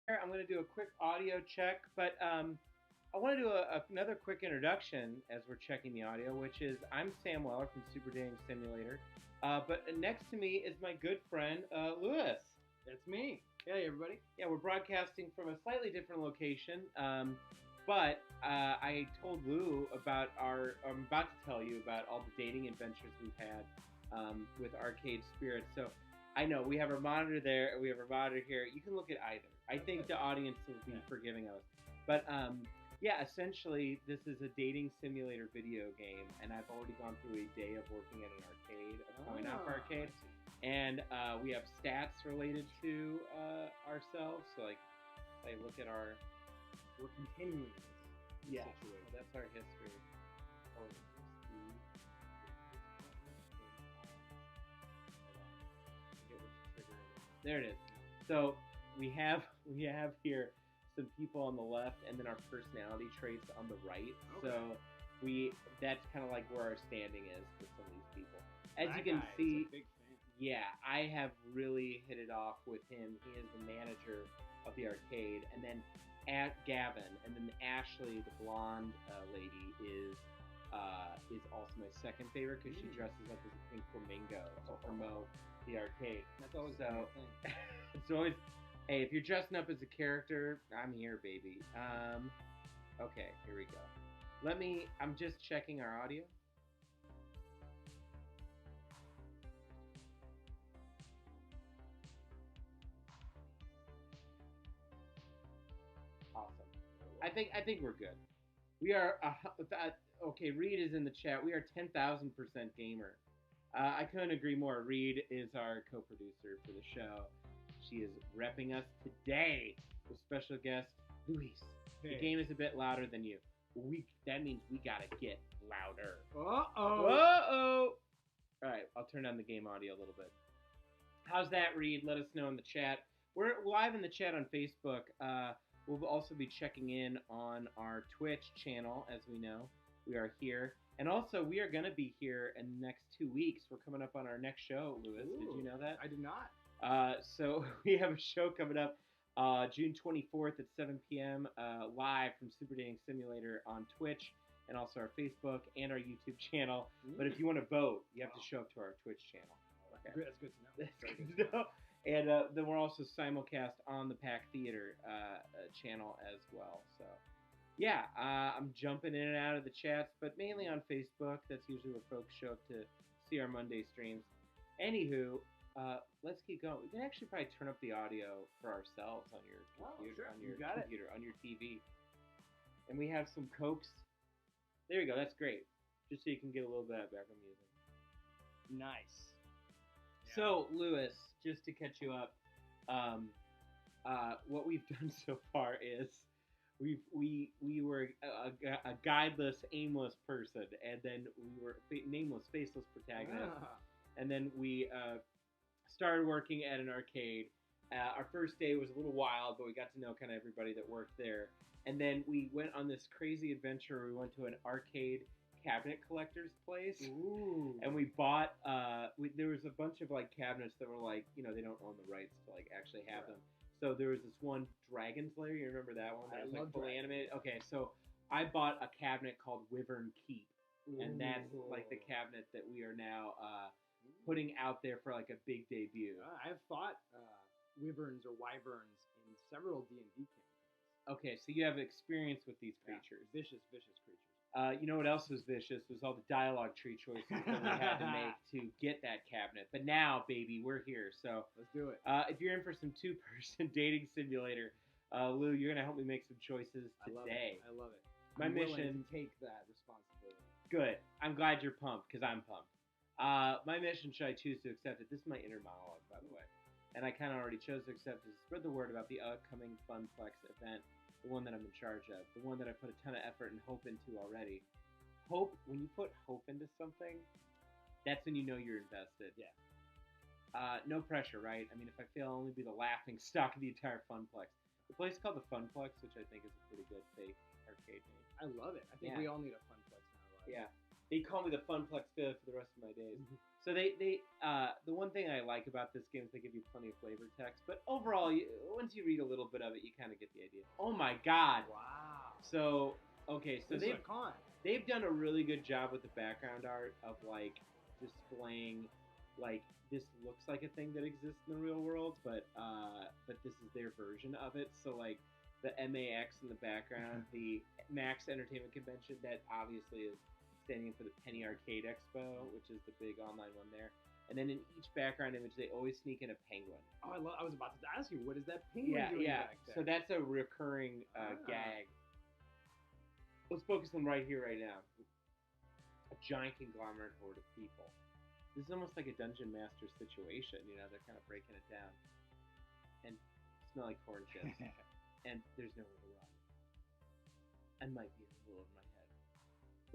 I'm going to do a quick audio check, but I want to do another quick introduction as we're checking the audio, which is I'm Sam Weller from Super Dating Simulator. But next to me is my good friend, Lewis. That's me. Hey, everybody. Yeah, we're broadcasting from a slightly different location. But I told Lou about I'm about to tell you about all the dating adventures we've had with Arcade Spirits. So I know we have our monitor there and we have our monitor here. You can look at either. I think the audience will be forgiving of us. But yeah, essentially, this is a dating simulator video game, and I've already gone through a day of working at an arcade, a coin-op arcade, and we have stats related to ourselves. So, like, I look at our... We're continuing this Yeah, situation. well, that's our history. There it is. So we have here some people on the left, and then our personality traits on the right. Okay. So that's kind of like where our standing is with some of these people. As That you can guy is see, a big fan. yeah, I have really hit it off with him. He is the manager of the arcade, and then Gavin, and then Ashley, the blonde lady, is also my second favorite because she dresses up as a pink flamingo to promote the arcade. That's always So a thing. it's always, hey, if you're dressing up as a character, I'm here, baby. Okay, here we go. I'm just checking our audio. Awesome. I think we're good. We are okay. Reed is in the chat. We are 10,000% gamer. I couldn't agree more. Reed is our co-producer for the show. She is repping us today with special guest Luis. Hey. The game is a bit louder than you. That means we gotta get louder. Uh-oh. All right, I'll turn down the game audio a little bit. How's that, Reed? Let us know in the chat. We're live in the chat on Facebook. We'll also be checking in on our Twitch channel, as we know. We are here. And also, we are going to be here in the next 2 weeks. We're coming up on our next show, Lewis. Ooh, did you know that? I did not. So we have a show coming up June 24th at 7 p.m. Live from Super Dating Simulator on Twitch and also our Facebook and our YouTube channel. But if you want to vote, you have to show up to our Twitch channel. Okay. That's good to know. That's good to know. And then we're also simulcast on the Pack Theater channel as well. So, yeah, I'm jumping in and out of the chats, but mainly on Facebook. That's usually where folks show up to see our Monday streams. Anywho, let's keep going. We can actually probably turn up the audio for ourselves on your computer, on your TV. And we have some Cokes. There you go. That's great. Just so you can get a little bit of background music. Nice. So, Lewis, just to catch you up, what we've done so far is we were a guideless, aimless person, and then we were nameless, faceless protagonist, and then we started working at an arcade. Our first day was a little wild, but we got to know kind of everybody that worked there, and then we went on this crazy adventure. We went to an arcade cabinet collector's place. Ooh. And we bought there was a bunch of like cabinets that were like, you know, they don't own the rights to like actually have them. So there was this one Dragon's Lair, you remember that one? That was like fully animated. Okay, so I bought a cabinet called Wyvern Keep. And that's like the cabinet that we are now putting out there for like a big debut. I've fought wyverns or wyverns in several D&D campaigns. Okay, so you have experience with these creatures. Vicious creatures. You know what else was vicious was all the dialogue tree choices that we had to make to get that cabinet. But now, baby, we're here. So let's do it. If you're in for some two-person dating simulator, Lou, you're gonna help me make some choices today. I love it. My I'm mission to take that responsibility. Good. I'm glad you're pumped because I'm pumped. My mission, should I choose to accept it? This is my inner monologue, by the way, and I kind of already chose to accept it. Spread the word about the upcoming Funplex event. The one that I'm in charge of, the one that I put a ton of effort and hope into already. Hope, when you put hope into something, that's when you know you're invested. Yeah. No pressure, right? I mean, if I fail, I'll only be the laughing stock of the entire Funplex. The place is called the Funplex, which I think is a pretty good fake arcade name. I love it. I think we all need a Funplex in our lives. Yeah. They call me the Funplex Fifth for the rest of my days. So the one thing I like about this game is they give you plenty of flavor text, but overall, once you read a little bit of it, you kind of get the idea. Oh my god! Wow. So okay, so This is a con. they've done a really good job with the background art of like displaying like this looks like a thing that exists in the real world, but this is their version of it. So like the MAX in the background, the Max Entertainment Convention that obviously is standing for the Penny Arcade Expo, which is the big online one there. And then in each background image, they always sneak in a penguin. Oh, I was about to ask you, what is that penguin doing back there? So that's a recurring gag. Let's focus on right here, right now. A giant conglomerate horde of people. This is almost like a dungeon master situation. You know, they're kind of breaking it down. And smell like corn chips. And there's nowhere to run. I might be a little over my head.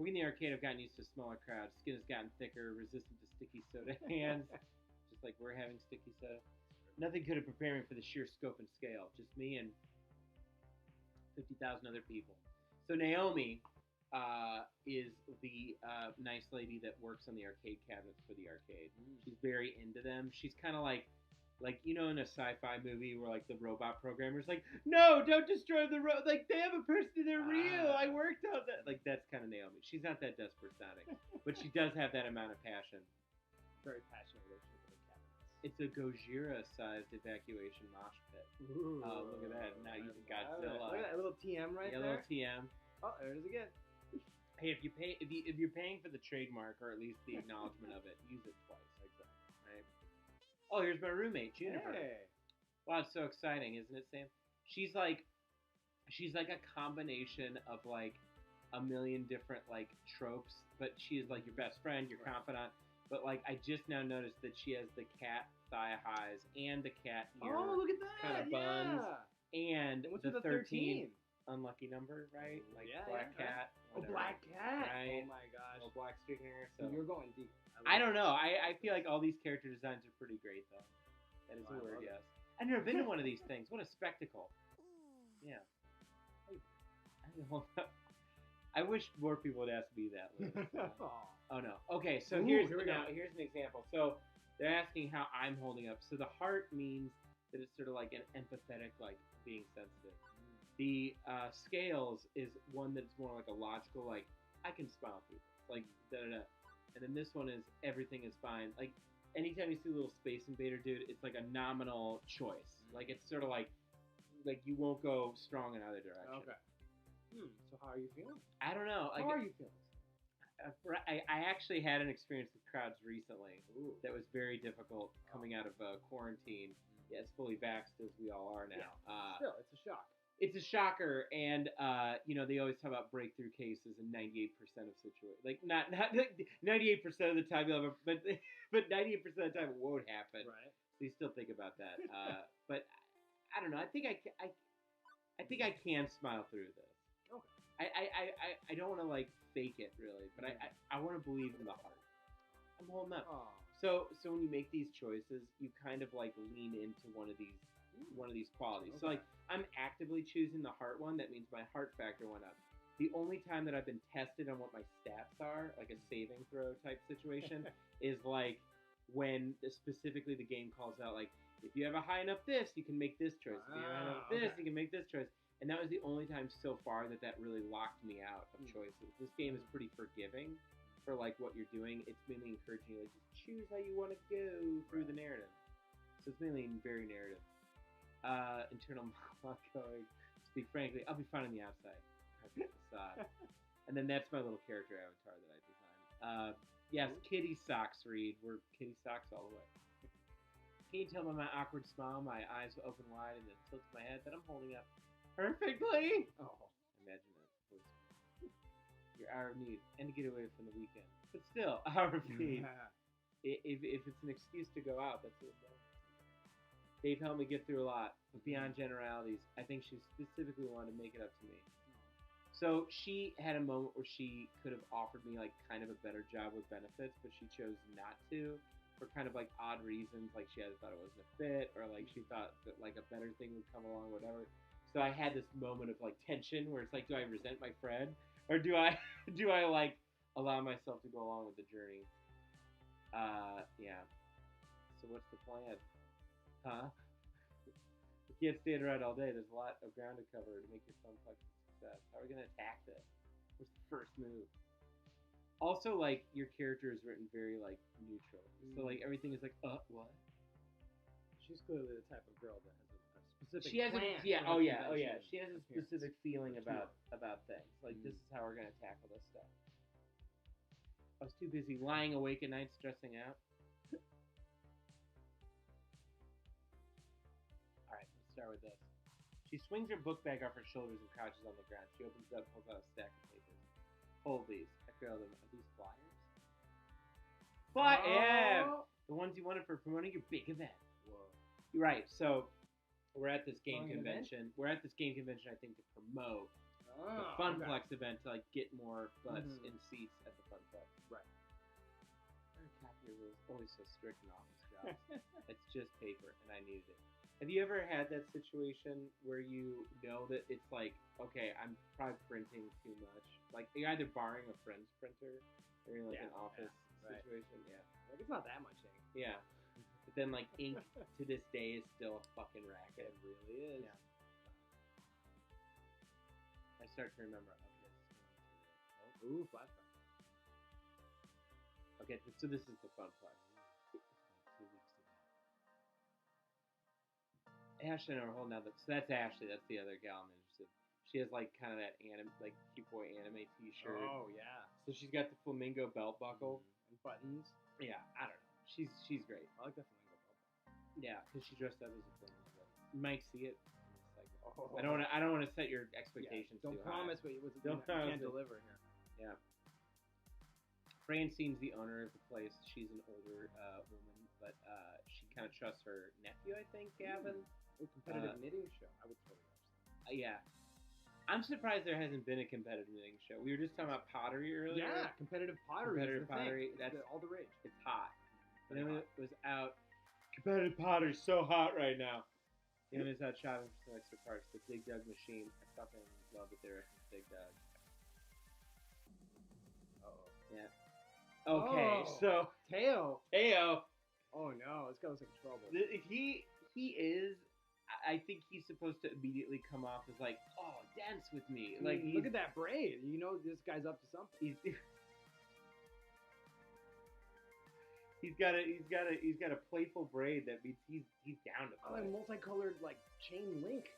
Working in the arcade, I've gotten used to smaller crowds. Skin has gotten thicker, resistant to sticky soda hands. Just like we're having sticky soda. Nothing could have prepared me for the sheer scope and scale. Just me and 50,000 other people. So Naomi is the nice lady that works on the arcade cabinets for the arcade. She's very into them. She's kind of like you know in a sci-fi movie where like the robot programmer's like, no, don't destroy the like they have a person, they're real. I worked on that. Like that's kind of Naomi. She's not that desperate sounding, but she does have that amount of passion. Very passionate relationship with the cabinets. It's a Gojira-sized evacuation mosh pit. Ooh, oh, look at that! Now you can Godzilla. Look at that little TM right there. A little TM. Oh, there it is again. Hey, if you're paying for the trademark or at least the acknowledgement of it, use it twice. Exactly. Right. Oh, here's my roommate, Juniper. Hey. Wow, it's so exciting, isn't it, Sam? She's like a combination of like a million different like tropes, but she is like your best friend, your confidant. But like I just now noticed that she has the cat thigh highs and the cat ear. Oh, look at that! Kind of buns and what's the with the 13? Unlucky number, right? Like yeah, black cat. Oh, black cat! Right? Oh my gosh! Little black streak in here. So you're going deep. I don't know. I feel like all these character designs are pretty great, though. That is a word, yes. I've never been to one of these things. What a spectacle! Yeah. I wish more people would ask me that. Oh no. Okay, so here's an example. So they're asking how I'm holding up. So the heart means that it's sort of like an empathetic, like being sensitive. The scales is one that's more like a logical, like I can smile through this, like da-da-da. And then this one is everything is fine. Like anytime you see a little Space Invader dude, it's like a nominal choice. Like it's sort of like you won't go strong in either direction. Okay. So how are you feeling? I don't know. How are you feeling? I actually had an experience with crowds recently. Ooh. That was very difficult coming out of quarantine. As fully vaxxed as we all are now. Yeah. Still, it's a shock. It's a shocker, and you know they always talk about breakthrough cases in 98% of situations. Like not 98% of the time you'll have, but 98% of the time it won't happen. Right. So you still think about that. But I don't know. I think I can smile through this. Okay. I don't want to like fake it really, but I want to believe in the heart. I'm holding up. Oh. So when you make these choices, you kind of like lean into one of these qualities. Okay. So like I'm actively choosing the heart one. That means my heart factor went up. The only time that I've been tested on what my stats are, like a saving throw type situation, is like when specifically the game calls out like if you have a high enough this, you can make this choice. If you have enough this, you can make this choice. And that was the only time so far that really locked me out of choices. This game is pretty forgiving for like what you're doing. It's mainly encouraging you like just choose how you want to go through the narrative. So it's mainly very narrative. Internal monologue going, speak frankly, I'll be fine on the outside. Facade. And then that's my little character avatar that I designed. Yes, kitty socks, Reed. We're kitty socks all the way. Can you tell by my awkward smile, my eyes open wide, and the tilt of my head that I'm holding up perfectly? Oh, imagine that. Your hour of need and to get away from the weekend. But still, hour of need. If it's an excuse to go out, that's what it's like. They've helped me get through a lot, but beyond generalities, I think she specifically wanted to make it up to me. So she had a moment where she could have offered me like kind of a better job with benefits, but she chose not to for kind of like odd reasons, like she either thought it wasn't a fit or like she thought that like a better thing would come along, whatever. So I had this moment of like tension where it's like, do I resent my friend or do I like allow myself to go along with the journey? Yeah. So what's the plan? Huh? You can't stand around all day. There's a lot of ground to cover to make your funplex a success. How are we gonna attack this? What's the first move? Also, like your character is written very like neutral. So like everything is like, what? She's clearly the type of girl that has a specific She has plan. oh yeah. She has a appearance. specific feeling about things. Like this is how we're gonna tackle this stuff. I was too busy lying awake at night stressing out. Alright, let's start with this. She swings her book bag off her shoulders and crouches on the ground. She opens it up, pulls out a stack of papers. Hold these. I failed them. Are these flyers? Yeah! The ones you wanted for promoting your big event. Whoa. Right, so we're at this game Promoting an convention. We're at this game convention, I think, to promote the Funplex event to like get more butts in seats at the Funplex. Right. Copy rules always so strict in office jobs. It's just paper, and I needed it. Have you ever had that situation where you know that it's like, okay, I'm probably printing too much? Like you're either borrowing a friend's printer or in like an office situation. Yeah. Like it's not that much ink. Yeah. But then like ink to this day is still a fucking racket. It really is. Yeah. I start to remember. Ooh, flashback. Okay, so this is the Funplex. 2 weeks ago. Ashley and I are holding out. So that's Ashley. That's the other gal I'm interested. She has like kind of that like cute boy anime T-shirt. Oh yeah. So she's got the flamingo belt buckle and buttons. Yeah, I don't know. She's great. I like that flamingo belt buckle. Yeah, because she dressed up as a flamingo. You might see it. I don't want to set your expectations. Don't too promise, high. but you can't deliver here. Yeah. Francine's the owner of the place. She's an older woman, but she kind of trusts her nephew, I think, Gavin. A competitive knitting show. I would totally watch that. Yeah. I'm surprised there hasn't been a competitive knitting show. We were just talking about pottery earlier. Yeah, competitive pottery. Competitive pottery. That's all the rage. It's hot. And then it was out. Competitive pottery's so hot right now. And it's out shopping for some extra parts. The Dig Dug machine. I fucking love it there from Dig Dug. Yeah. Okay, so Teo. Oh no, this guy looks like trouble. He is. I think he's supposed to immediately come off as like, oh, dance with me. Like, look at that braid. You know this guy's up to something. He's got a playful braid that means he's down to play. Like multicolored like chain link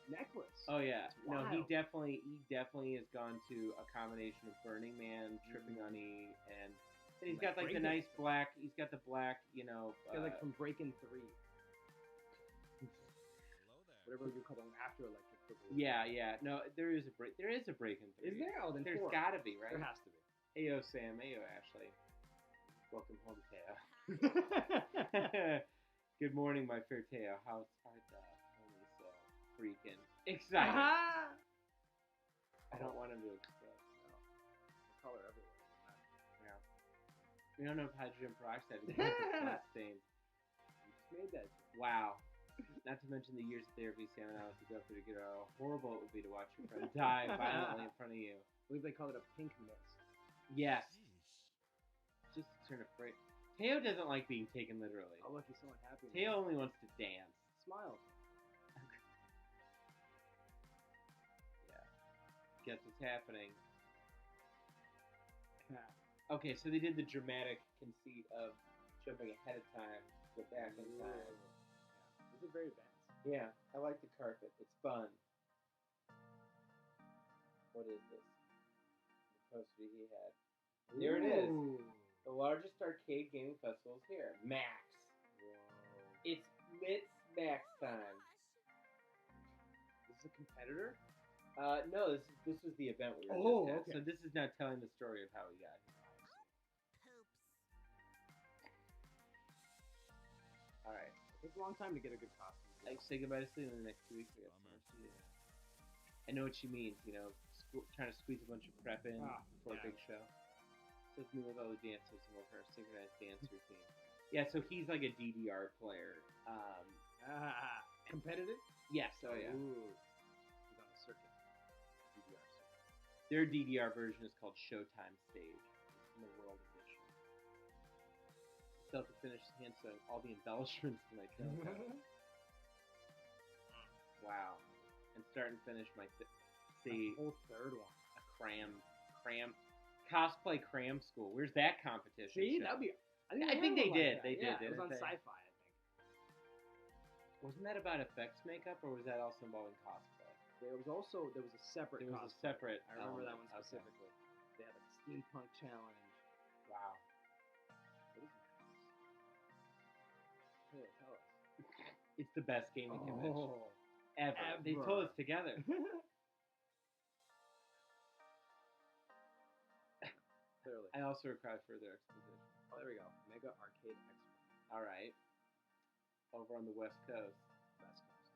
necklace. Oh yeah, no, he definitely has gone to a combination of Burning Man, Tripping on E, and he's got like the nice black. He's got the black, like from Breaking 3. Whatever you call them after Electric Boogaloo. Yeah. No, there is a break in 3. Is there? Oh, then there's gotta be, right? There has to be. Heyo Sam, heyo Ashley. Welcome home, Teo. Good morning, my fair Teo. How's only so freaking excited? I don't want him to explode. No. Color everywhere. Yeah. We don't know if hydrogen peroxide is blood stains. You just made that. Wow. Not to mention the years of therapy Sam and I have to go through to get how horrible it would be to watch your friend die violently in front of you. I believe they call it a pink mist. Yes. Just to turn afraid. Teo doesn't like being taken literally. Oh, look, he's so unhappy. Teo only wants to dance. Smile. Yeah. Guess what's happening. Okay, so they did the dramatic conceit of jumping ahead of time, go back in time. This is very advanced. Yeah, I like the carpet. It's fun. What is this? The poster he had. There it is. The largest arcade gaming festival is here. Max. Whoa. It's Max time. This is a competitor? No, this was the event we were just at. Okay. So this is now telling the story of how we got here. Alright. It takes a long time to get a good costume. I say goodbye to sleep in the next 2 weeks. I got so much to do. I know what she means, trying to squeeze a bunch of prep in before a big show. So it's me with all the dancers and work our synchronized dance routine. Yeah, so he's like a DDR player. Competitive? Yes, oh yeah. Ooh. He's on a circuit. DDR circuit. Their DDR version is called Showtime Stage. It's in the World Edition. Still to finish hand sewing all the embellishments to my tail coat. Wow. And start and finish my The whole third one. a cram cosplay cram school. Where's that competition? See, show? that'd be. I think they did. They yeah, did. It was on Didn't they? Sci-Fi, I think. Wasn't that about effects makeup, or was that also involving cosplay? There was a separate. There was a cosplay. separate. I remember that one element. Okay. specifically. They had like a steampunk challenge. Wow. What is this? Hey, tell us. It's the best gaming convention Oh. ever. They told us together. Clearly. I also require further exposition. Oh, there we go. Mega Arcade Expo. All right. Over on the West Coast. West Coast.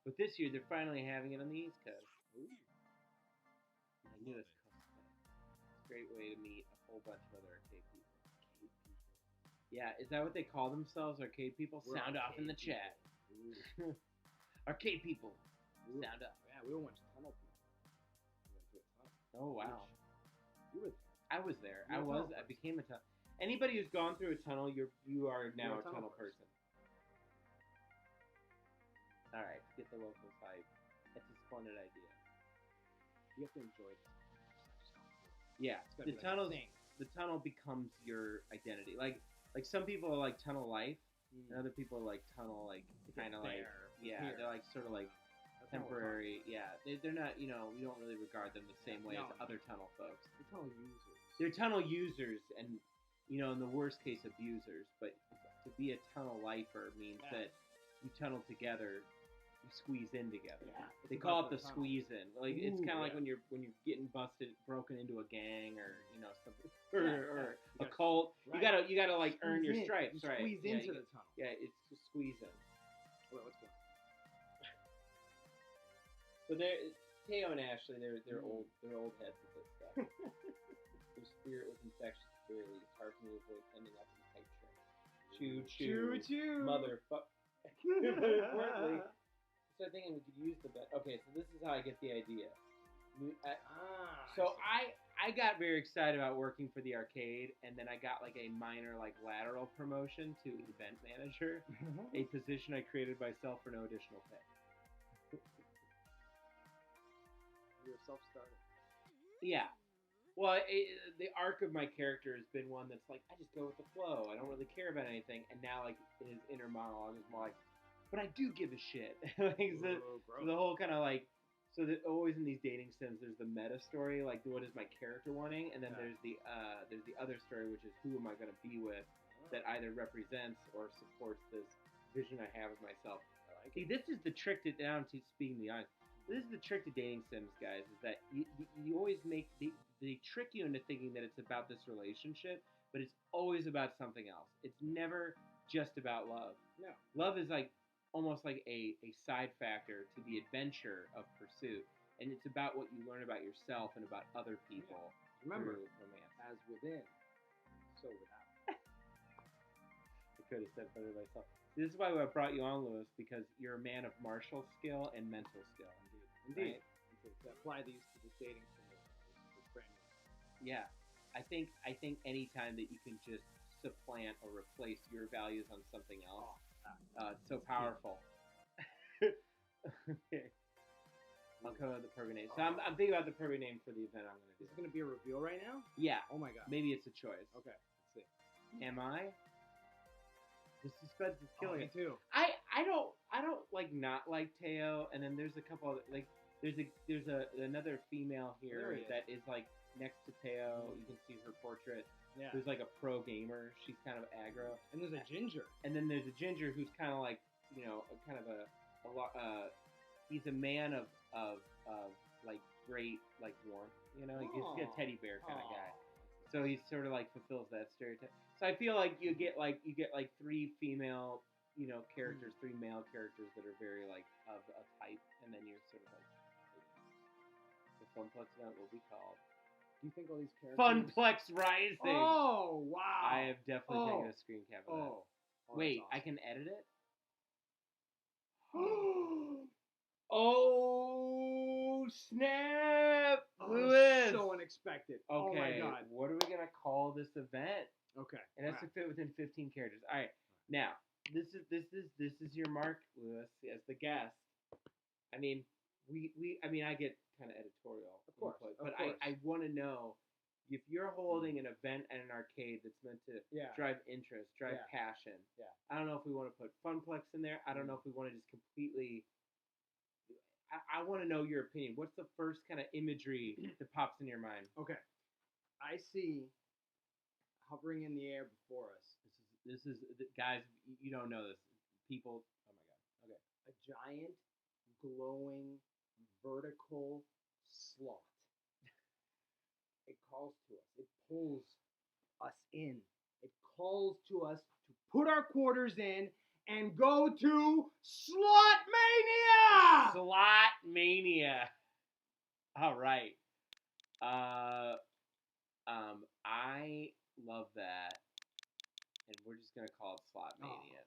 But this year they're finally having it on the East Coast. Ooh. I knew this cosplay. It's a great way to meet a whole bunch of other arcade people. Arcade people. Yeah, is that what they call themselves, arcade people? We're Sound off in the arcade chat. people. Ooh. Arcade people, We were- sound up. Yeah, we were once tunnel people. We went to a tunnel. Oh wow, You were there. I was there. You're a tunnel I person. became a tunnel. Anybody who's gone through a tunnel, you are now You're a tunnel person. All right, get the locals hype. That's a splendid idea. You have to enjoy this. Yeah, It's gotta the be like a tunnel. thing. The tunnel becomes your identity. Like some people are like tunnel life, and other people are like tunnel like To get kind of like there, yeah, here. they're like sort of like That's not what we're temporary. Yeah, they're not. You know, we don't really regard them the same way No. as other tunnel folks. talking about. We're tunnel users. They're tunnel users, and you know, in the worst case, abusers. But to be a tunnel lifer means Yeah. that you tunnel together, you squeeze in together. Yeah, They it's call about it the tunnel. squeeze in. Like it's Ooh, kind of like yeah. when you're getting busted, broken into a gang, or you know something, Yeah, or yeah. a cult. Right. You gotta like earn your Squeeze in. stripes, You right? Squeeze Yeah, into you the tunnel. yeah, it's just squeeze in. Wait, what's going on? So Teo and Ashley, they're Mm. old heads at this stuff. Their spirit was infectious at the very least. Hard for me to avoid ending up in the pipe train. Choo choo, choo. motherfucker. But importantly, so I thinking we could use the bet. Okay, so this is how I get the idea. So I got very excited about working for the arcade, and then I got like a minor like lateral promotion to event manager, a position I created myself for no additional pay. You're self-started. Yeah. Well, the arc of my character has been one that's like I just go with the flow. I don't really care about anything, and now like his inner monologue is more like, but I do give a shit. Like Ooh, so the whole kind of like. So that always in these dating sims, there's the meta story, like what is my character wanting, and then Yeah. there's the other story, which is who am I going to be with, that either represents or supports this vision I have of myself. See, this is the trick to down to speaking the honest. This is the trick to dating sims, guys, is that you always make they trick you into thinking that it's about this relationship, but it's always about something else. It's never just about love. No. Love is like almost like a side factor to the adventure of pursuit, and it's about what you learn about yourself and about other people. Remember, through romance. as within, so without. I could have said better myself. This is why I brought you on, Lewis, because you're a man of martial skill and mental skill. Indeed. Right? Okay, to apply these to this dating simulator. This is brand new. Yeah, I think any time that you can just supplant or replace your values on something else, it's so powerful. Okay. I'll come up with the perfect name. So I'm thinking about the perfect name for the event I'm going to do. Is it going to be a reveal right now? Yeah, Oh my god. maybe it's a choice. Okay, let's see. Am I? The suspense is killing Me it. too. I don't like not like Teo, and then there's a couple of like there's another female There here he is. that is like next to Teo. You can see her portrait. Yeah. Who's like a pro gamer. She's kind of aggro, And there's a ginger. and then there's a ginger who's kind of like kind of a lot. He's a man of like great like warmth. You know, he's a Aw. teddy bear kind of Aw. guy. So he sort of like fulfills that stereotype. So I feel like you get like three female, characters, three male characters that are very like of a type, and then you're sort of like the Funplex event will be called Do you think all these characters? Funplex Rising. Oh wow! I have definitely taken Oh. a screen cap of that. Oh. Wait, that's I can edit it. awesome. Oh snap, Oh, Lewis! so unexpected. expected. Okay, Oh my god. what are we gonna call this event? Okay. It has to fit within 15 characters. All right, now this is your mark, Lewis, as the guest. I mean, I get kind of editorial, Of course, input, of but course. I want to know if you're holding an event at an arcade that's meant to drive interest, drive passion. Yeah. I don't know if we want to put Funplex in there. I don't know if we want to just completely. I want to know your opinion. What's the first kind of imagery that pops in your mind? Okay. I see hovering in the air before us. This is guys. You don't know this. People. Oh my god. Okay. A giant, glowing, vertical slot. It calls to us. It pulls us in. It calls to us to put our quarters in and go to Slot Mania! Slot Mania. All right. I love that, and we're just gonna call it Slot Mania.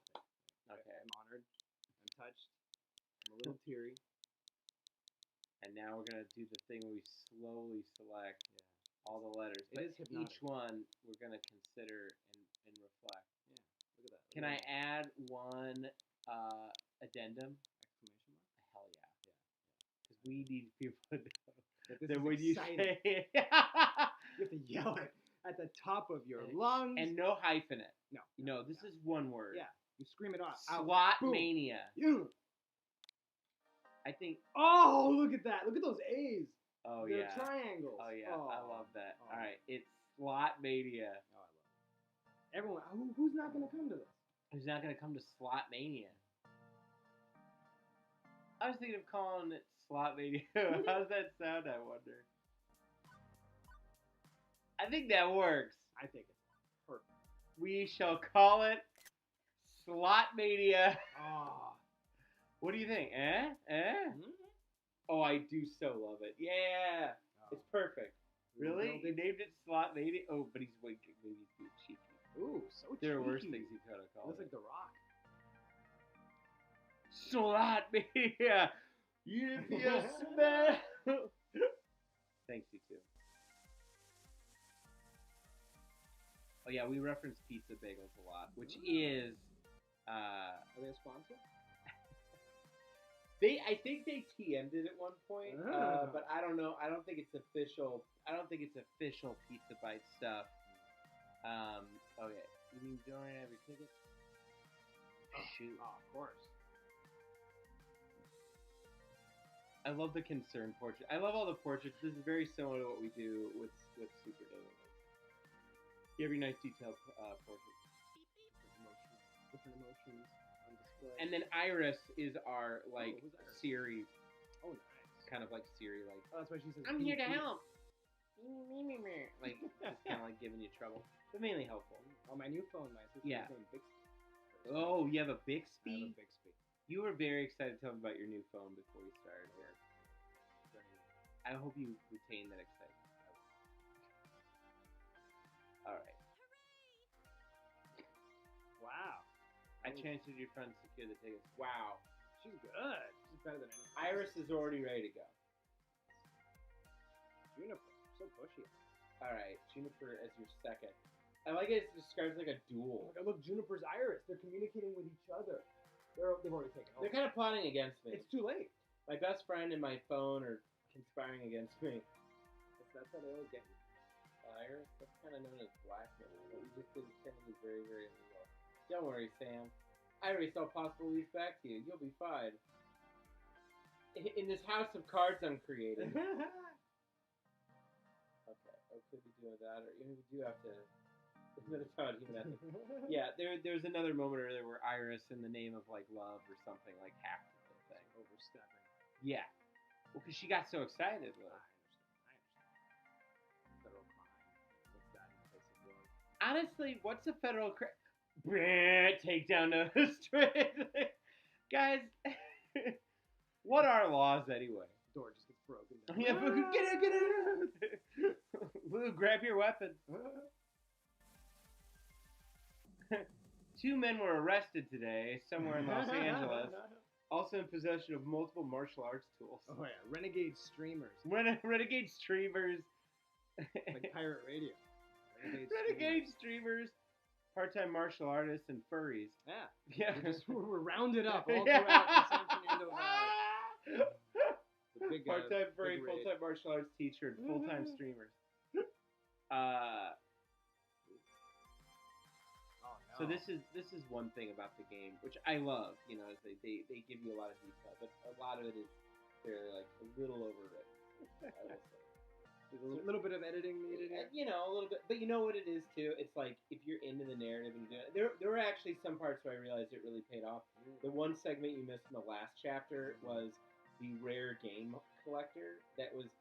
Okay. I'm honored. I'm touched. I'm a little teary. And now we're gonna do the thing where we slowly select all the letters. It is hypnotic. Each one we're gonna consider and reflect. Yeah. Look at that. Can I add one addendum? Exclamation mark? Hell yeah. Because we need people to know That this that is when you exciting. say it, You have to yell it at the top of your lungs. and no hyphen it. No. This is one word. Yeah. You scream it out. Slot Boom. Mania. Yeah. I think. Oh, look at that. Look at those A's. Oh They're yeah. triangles. Oh yeah. I love that. Oh. All right. It's Slot Mania. Oh, I love it. Everyone, who's not going to come to this? Who's not gonna come to Slot Mania? I was thinking of calling it Slot Mania. How's that sound? I wonder. I think that works. I think it's perfect. We shall call it Slot Mania. Oh. What do you think? Mm-hmm. Oh, I do so love it. Yeah, it's perfect. Really? You named it Slot Mania? Oh, but he's winking. Maybe he's being cheeky. Ooh, so There are cheeky. worse things he could have called Looks it. like The Rock. Slot Mania. If you smell. Thanks, you too. Oh yeah, we reference Pizza Bagels a lot, which is. Are they a sponsor? I think they TM'd it at one point, but I don't know. I don't think it's official. I don't think it's official Pizza Bite stuff. Okay. You mean you don't have your tickets? Shoot. Oh, of course. I love the concern portrait. I love all the portraits. This is very similar to what we do with Super Daily. You have your nice detailed portraits. Different emotions on display. And then Iris is our who's Iris? Siri, Oh, nice. kind of like Siri, like Oh, that's why she says. I'm here to beep, beep. help. Like just kind of like giving you trouble, but mainly helpful. On my new phone, my sister's Yeah. name Bixby. Oh, you have a I Bixby? have a Bixby. You were very excited to tell me about your new phone before we started here. I hope you retain that excitement. All right. Wow. I transferred your friend to secure the tickets. Wow. She's good. She's better than anyone. Iris is already ready to go. Juniper. So pushy. All right. Juniper as your second. I like it. It describes like a duel. Look, Juniper's Iris. They're communicating with each other. They've already taken over. They're kind of plotting against me. It's too late. My best friend and my phone are conspiring against me. That's how they always get you. Iris, that's kind of known as blackmail. What we just did with Kennedy is very, very illegal. Don't worry, Sam. I erased all possible leads back to you. You'll be fine. In this house of cards I'm creating. Okay, what could we do with that? Or we do have to. Yeah, there's another moment earlier where Iris, in the name of like love or something, like hacked the whole thing. Overstepping. Yeah. Well, because she got so excited. I understand. Federal crime. What's that in place of war? Honestly, what's a federal crime? Take down those tweets. Guys, what are laws anyway? The door just gets broken down. Yeah, get it. Lou, grab your weapon. 2 men were arrested today somewhere in Los Angeles, also in possession of multiple martial arts tools. Oh yeah, renegade streamers. Renegade streamers Like pirate radio. Renegade streamers, part-time martial artists, and furries. Yeah. Yeah. We're rounded up all Yeah. throughout the San Fernando Valley. The big, part-time furry, big rig. full-time martial arts teacher, and full-time streamers. Oh, no. So this is one thing about the game, which I love. You know, is they give you a lot of detail, but a lot of it is they're like a little overwritten. I will say. There's a little bit of editing needed here. You know, a little bit, but you know what it is too. It's like if you're into the narrative and you do it, there were actually some parts where I realized it really paid off. The one segment you missed in the last chapter was the rare game collector. That was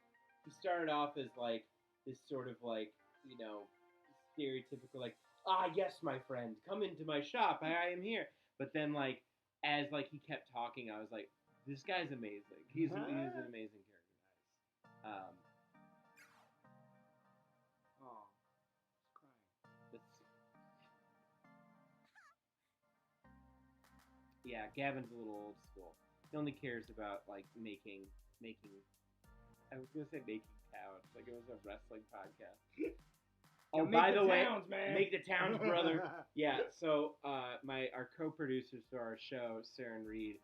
he started off as like this sort of like stereotypical like yes my friend come into my shop I am here. But then like as like he kept talking, I was like this guy's amazing. He's an amazing character. Oh, he's crying. Yeah, Gavin's a little old school. He only cares about like making. I was gonna say making towns, like it was a wrestling podcast. Oh, by the way, make the towns, brother. Yeah. So, our co-producers for our show, Sarah and Reed,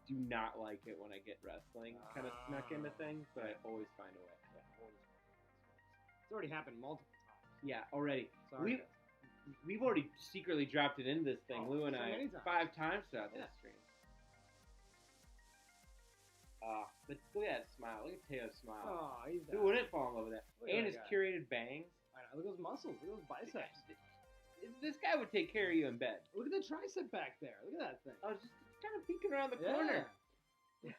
do not like it when I get wrestling kind of snuck into things, but I always find a way. Yeah, always. It's already happened multiple times. Yeah, already. Sorry. We've already secretly dropped it into this thing, Lou and so I, many times. 5 times throughout this stream. But look at that smile. Look at Teo's smile. Oh, he's Who wouldn't fall in love with that? Look at And that his guy. curated bangs. I know. Look at those muscles. Look at those biceps. This guy would take care of you in bed. Look at the tricep back there. Look at that thing. I was just kind of peeking around the corner. Yeah.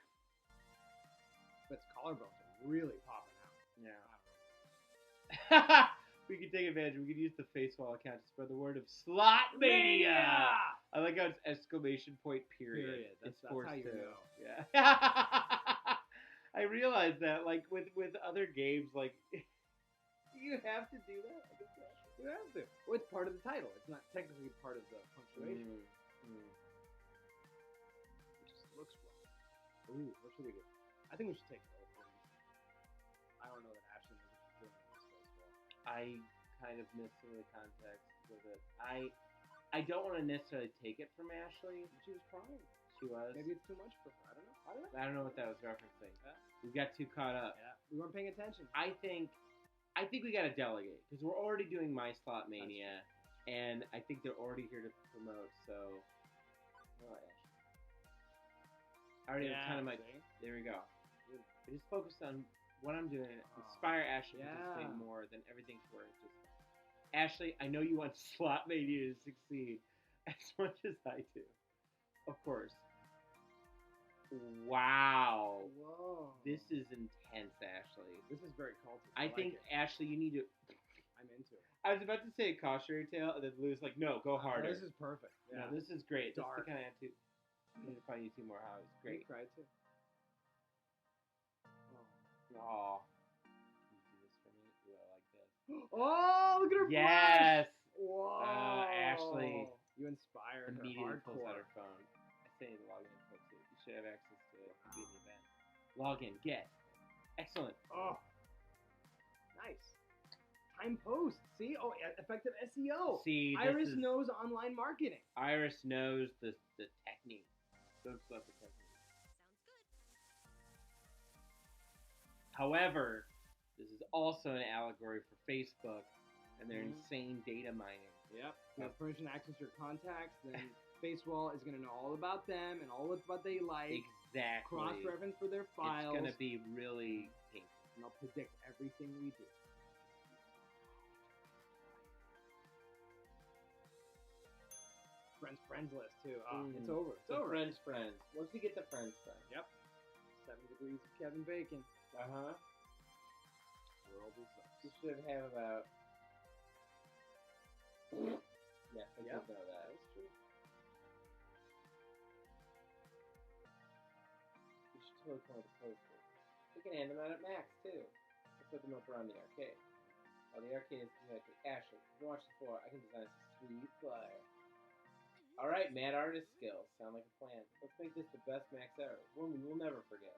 But its collarbones are really popping out. Yeah. We could take advantage. We could use the Facewall account to spread the word of Slot Mania. I like how it's exclamation point period. That's It's forced how you to. know. Yeah. I realized that, like with other games, like you have to do that. I guess You have to. Well, it's part of the title. It's not technically part of the punctuation. It just looks wrong. Ooh, what should we do? I think we should take both things. I don't know that Ashley knows what she's doing in this as well. I kind of missed some of the context with it. I don't want to necessarily take it from Ashley. She was crying. She was. Maybe it's too much for her. I don't know. I don't know what that was referencing. Yeah. We got too caught up. Yeah, we weren't paying attention. I think we got to delegate because we're already doing My Slot Mania, and I think they're already here to promote. So, I already have a ton of my. There we go. I just focus on what I'm doing. Inspire Ashley to participate more than everything for it. Just Ashley, I know you want Slot Mania to succeed as much as I do. Of course. Wow. Whoa. This is intense, Ashley. This is very culty. I think, Ashley, you need to... I'm into it. I was about to say a cautionary tale, and then Lou's like, no, go harder. This is perfect. No, this is great. Dark. This is the kind of attitude. I need to find you 2 more hours. Great. You cried too. Aw. Can you do this for me? Ooh, I like this. Oh, look at her Yes! blush! Whoa. Ashley. You inspired her Immediately pulls out hardcore. her phone. I say to log in info too. You should have access to it to be in the event. Log in. Get. Excellent. Oh. Nice. Time post. See? Oh, effective SEO. See, Iris knows online marketing. Iris knows the technique. Don't let the technique. However, this is also an allegory for Facebook and their insane data mining. Yep. You have permission to access your contacts, then Facewall is going to know all about them and all what they like. Exactly. Cross-reference for their files. It's going to be really painful. And they'll predict everything we do. Friends list too. It's over. It's over. Friends. Once we get the friends. Yep. 7 degrees of Kevin Bacon. World is up. You should have about. Yeah, I did know that. That's true. You should totally come with a poster. We can hand them out at Max too. We'll put them up around the arcade. While the arcade is connected, Ashley, if you watch the floor, I can design a sweet flyer. Alright, mad artist skills. Sound like a plan. Let's make this the best Max ever. One we will never forget.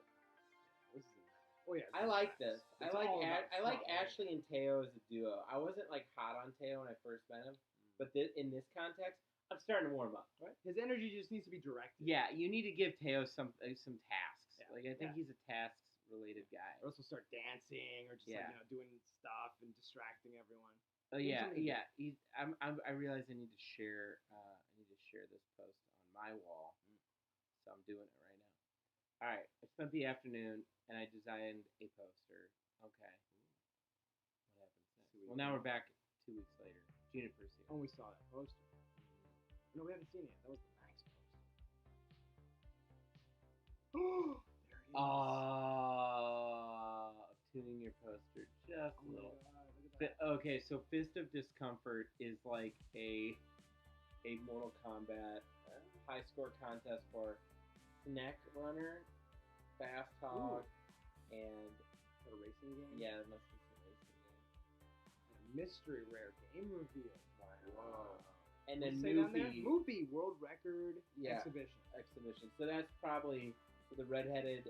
This is Oh yeah. I like this. I It's like all about I like fun, right? Ashley and Teo as a duo. I wasn't like hot on Teo when I first met him, but in this context, I'm starting to warm up. Right. His energy just needs to be directed. Yeah, you need to give Teo some tasks. Yeah. Like I think Yeah. he's a tasks related guy. Or else he'll start dancing or just Yeah. like doing stuff and distracting everyone. Oh Give him yeah, something to do. yeah. I realize I need to share. I need to share this post on my wall, so I'm doing it right now. All right. I spent the afternoon and I designed a poster. Okay. What happens next? See what Well, you now do. we're back 2 weeks later. Juniper seed. Oh, we saw that poster. No, we haven't seen it yet. That was the Max poster. Oh, there he is. Tuning your poster just a Oh my little. god, look at that. Okay, so Fist of Discomfort is like a Mortal Kombat high score contest for Neck Runner, Fast Hog, and Is that a racing game? yeah, it must be some racing game. And a mystery rare game reveal. Wow. And then Say down there? movie Movie World Record Yeah. Exhibition. So that's probably the redheaded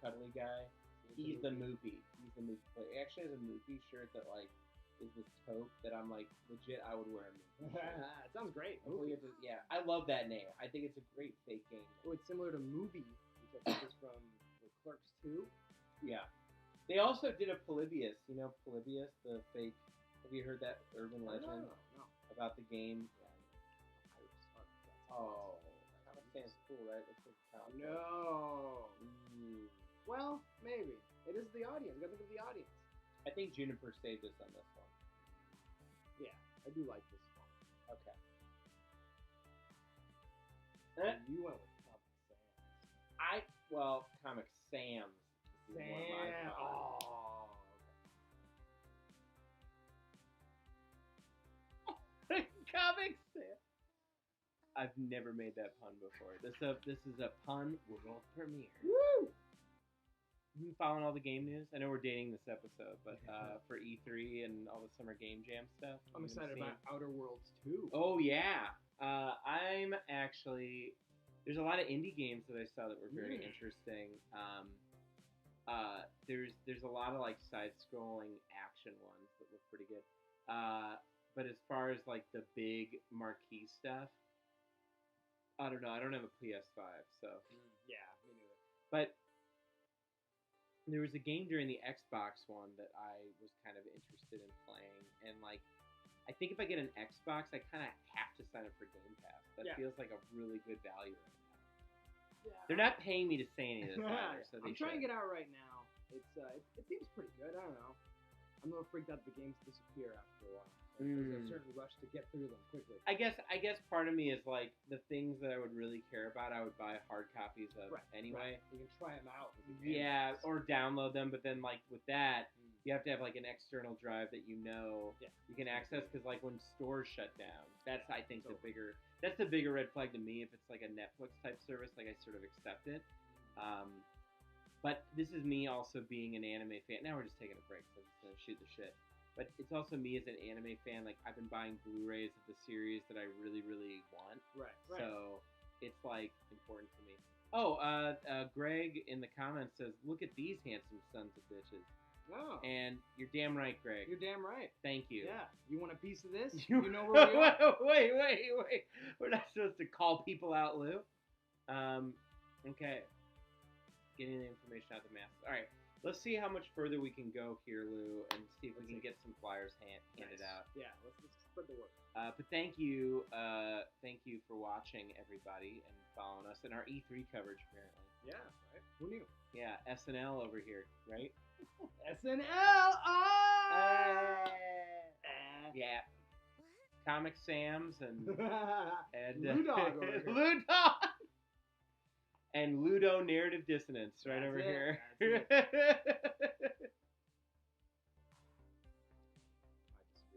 cuddly guy. He's the Moopy. He's the Moopy player. He actually has a Moopy shirt that like is this taupe that I'm like legit. I would wear a Moopy shirt. It sounds great. Hopefully it's yeah, I love that name. I think it's a great fake game. Oh, it's similar to Movie, which I think is from Clerks 2. Yeah. They also did a Polybius. You know Polybius, the fake. Have you heard that urban legend No. about the game? Oh, Oh, Comic Sans cool, right? Looks like a comic book. no. Ooh. Well, maybe. It is the audience. You gotta think of the audience. I think Juniper saved us on this one. Yeah, I do like this one. Okay. And you went with Comic Sans. Comic Sam's. is one of my Sam. favorites. Oh. Comic Sans. I've never made that pun before. This is a pun world premiere. Woo! You been following all the game news? I know we're dating this episode, but for E3 and all the Summer Game Jam stuff. I'm you been excited seeing- about Outer Worlds 2. Oh yeah, I'm actually. There's a lot of indie games that I saw that were very interesting. There's a lot of like side-scrolling action ones that look pretty good. But as far as like the big marquee stuff, I don't know. I don't have a PS5, so. Yeah, me neither. But there was a game during the Xbox one that I was kind of interested in playing, and like, I think if I get an Xbox, I kind of have to sign up for Game Pass. That Yeah. feels like a really good value right now. Yeah. They're not paying me to say any of this either, so they I'm trying to should. get out right now. It seems pretty good. I don't know. I'm a little freaked out the games disappear after a while. There's a certain rush to get through them quickly. I guess part of me is like the things that I would really care about, I would buy hard copies of anyway. You can try them out. With the Yeah, games. or download them, but then like with that, you have to have like an external drive that you can access, because like when stores shut down, that's I think the bigger red flag to me. If it's like a Netflix type service, like I sort of accept it. But this is me also being an anime fan. Now we're just taking a break, so I'm just gonna shoot the shit. But it's also me as an anime fan. Like I've been buying Blu-rays of the series that I really, really want. Right. So it's like important to me. Oh, Greg in the comments says, "Look at these handsome sons of bitches." Oh. And you're damn right, Greg. You're damn right. Thank you. Yeah. You want a piece of this? You know where we are? Wait. We're not supposed to call people out, Lou. Okay. Getting the information out of the masses. All right. Let's see how much further we can go here, Lou, and see if we can get some flyers handed out. Yeah. Let's spread the word. But thank you for watching, everybody, and following us in our E3 coverage. Apparently. Yeah. Right. Who knew? Yeah, SNL over here, right? SNL. Oh! Yeah. Comic Sam's and Lou Dog over here. Lou Dog and Ludo Narrative Dissonance right That's over it, here. that's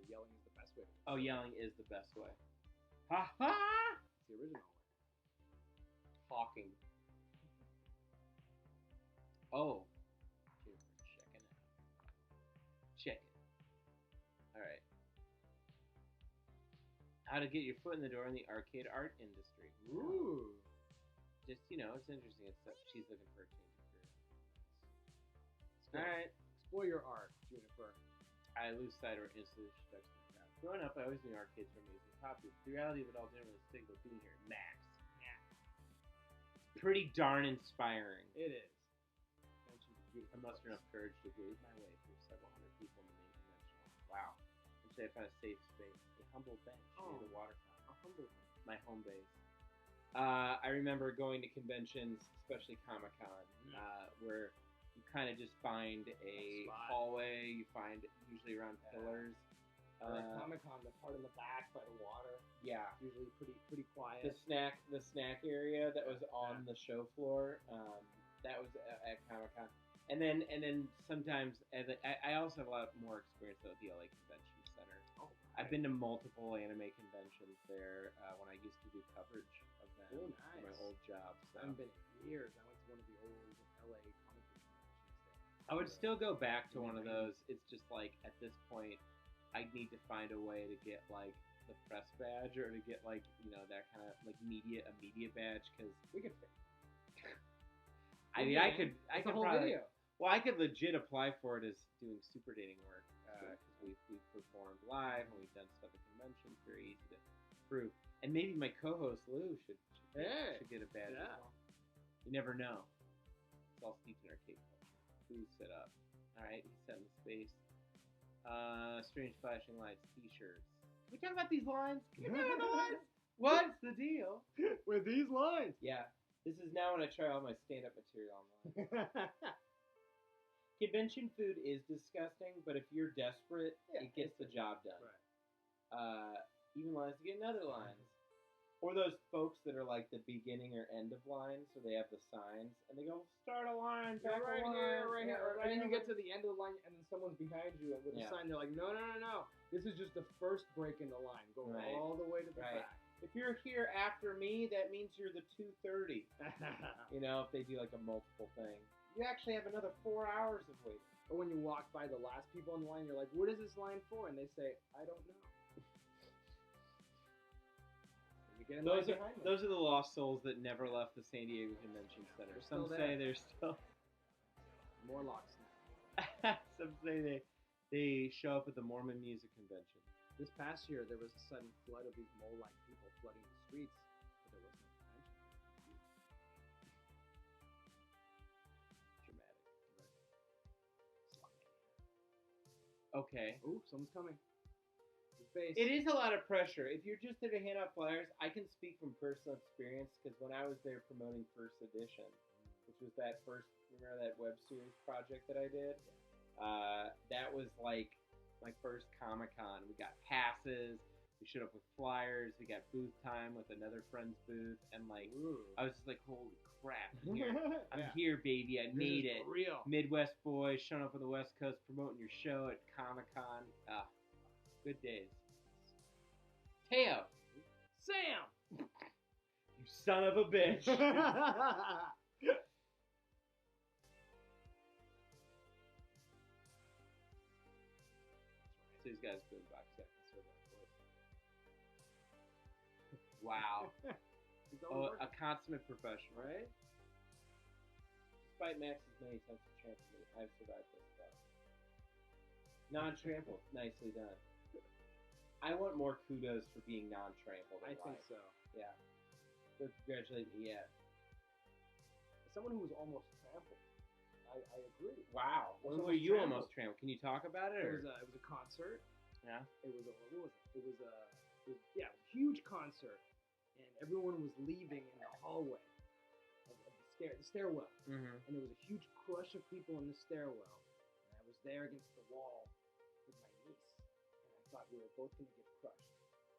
Yelling is the best way. Oh, yelling is the best way. Ha ha! It's the original way. Talking. Oh. Checking out. Check it. Alright. How to get your foot in the door in the arcade art industry. Ooh. Just, it's interesting and stuff. She's looking for a change of career. Explore. All right. Explore your art, Juniper. I lose sight or instantly respect my job. Growing up, I always knew arcades were amazing popular. The reality of it all didn't really stick with being here. Max. Yeah. It's pretty darn inspiring. It is. Convention's a I beautiful muster place. enough courage to wade my way through several hundred people in the main convention hall. Wow. Eventually, I found a safe space, a humble bench near the water fountain. A humble. My home base. I remember going to conventions, especially Comic-Con, where you kind of just find a Spot. hallway. You find usually around pillars. Or at Comic-Con, the part in the back by the water, Yeah. usually pretty quiet. The snack area that was on the show floor. That was at Comic-Con. And then sometimes I also have a lot more experience at the LA Convention Center. Oh, I've been to multiple anime conventions there when I used to do coverage of them Oh, for my nice. old job. So I haven't been in years. I went to one of the old LA comic book conventions there. I would still go back to in the one of 90s. those. It's just like at this point, I need to find a way to get like the press badge or to get like that kind of like media badge because We could fit. I mean I could It's a whole probably video. well I could legit apply for it as doing super dating work because we've performed live and we've done stuff at conventions. Very easy to prove. And maybe my co-host Lou should Hey, get a badge as yeah. well. You never know. It's all steeped in arcade culture. Lou's set up. All right, he's setting the space. Strange flashing lights, t-shirts. Can we talk about these lines? Can we talk about the lines? What's the deal? With these lines. Yeah, this is now when I try all my stand-up material online. Convention food is disgusting, but if you're desperate, Yeah, it gets the job done. Right. Even lines to get another lines. Or those folks that are like the beginning or end of lines, so they have the signs, and they go, start a line, Yeah, back a right line, here, right here. yeah, And then you over." get to the end of the line, and then someone's behind you with a Yeah. sign. They're like, no. This is just the first break in the line. Go Right. all the way to the Right. If you're here after me, that means you're the 2:30. back. If they do like a multiple thing. You actually have another 4 hours of waiting. Or when you walk by the last people in the line, you're like, what is this line for? And they say, I don't know. And you get in line behind them. Those are the lost souls that never left the San Diego Convention Center. They're Some still say there. they're still. More locks now. Some say they show up at the Mormon Music Convention. This past year, there was a sudden flood of these mole-like people flooding the streets, but there wasn't a convention. Dramatic. Okay. Ooh, someone's coming. His face. It is a lot of pressure. If you're just there to hand out flyers, I can speak from personal experience because when I was there promoting First Edition, which was that first, remember that web series project that I did? That was like my first Comic-Con. We got passes. We showed up with flyers. We got booth time with another friend's booth, and like Ooh. I was just like, holy crap! I'm here, I'm Yeah. here, baby. I This made is it. for real. Midwest boys showing up on the West Coast promoting your show at Comic-Con. Good days. Teo, Sam. you son of a bitch. So he's got his boombox set and serve on voice. Wow. He's always A working. consummate professional. Right? Despite Max's many attempts to trample me, I've survived this stuff. Non-trampled. Nicely done. I want more kudos for being non-trampled. I think so. Yeah. So congratulate me, yeah. As someone who was almost trampled, I agree. Wow. Was When were almost you trampled. almost trampled? Can you talk about it? It Or? was a concert. Yeah. It was a huge concert, and everyone was leaving in the hallway of the stairwell, Mm-hmm. and there was a huge crush of people in the stairwell, and I was there against the wall with my niece, and I thought we were both going to get crushed.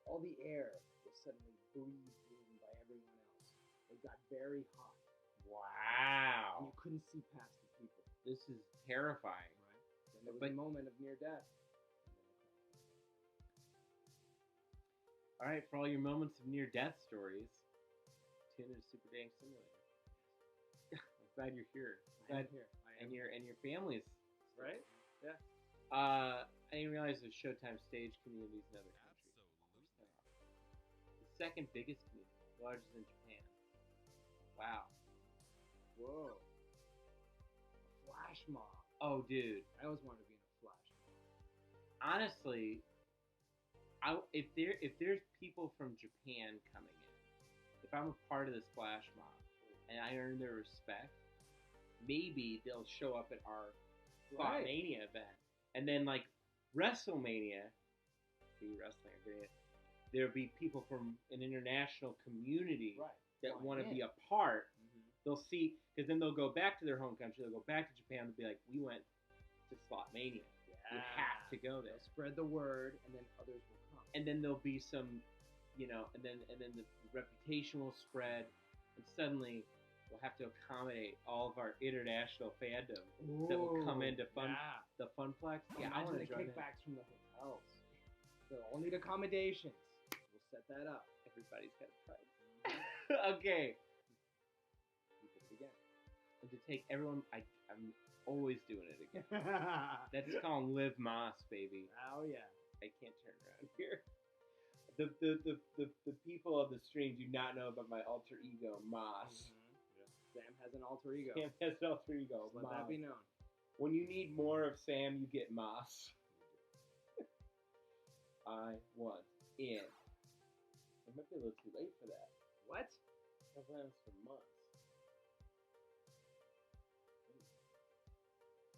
All the air was suddenly breathed in by everyone else. It got very hot, and Wow. you couldn't see past the people. This is terrifying. Right? And there was But- a moment of near death. All right, for all your moments of near-death stories, tune into Super Dating Simulator. I'm glad you're here. I am here. I am And your family's right? Yeah. I didn't realize there's Showtime stage communities in other countries. The second biggest community, largest in Japan. Wow. Whoa. Flash mob. Oh, dude. I always wanted to be in a flash. Honestly, if there's people from Japan coming in, if I'm a part of this flash mob and I earn their respect, maybe they'll show up at our Right. Mania event, and then like WrestleMania, see wrestling, there'll be people from an international community Right. that Flying want to in. be a part. Mhm. They'll see, because then they'll go back to their home country. They'll go back to Japan and be like, "We went to Slotmania. You have to go there." They'll spread the word, and then others will come. And then there'll be some, and then the reputation will spread, and suddenly we'll have to accommodate all of our international fandom that will come into the Funplex. Yeah, I want Imagine to the join it. kickbacks from the hotels. They'll all need accommodations. We'll set that up. Everybody's got a price. Okay. We did it again. And to take everyone, I'm always doing it again. That's called Live Moss, baby. Oh yeah. I can't turn around here. The people of the stream do not know about my alter ego, Moss. Sam has an alter ego. Sam has an alter ego, Just let that be known. When you need more of Sam, you get Moss. I want in. It might be a little too late for that. What? I've planned this for months.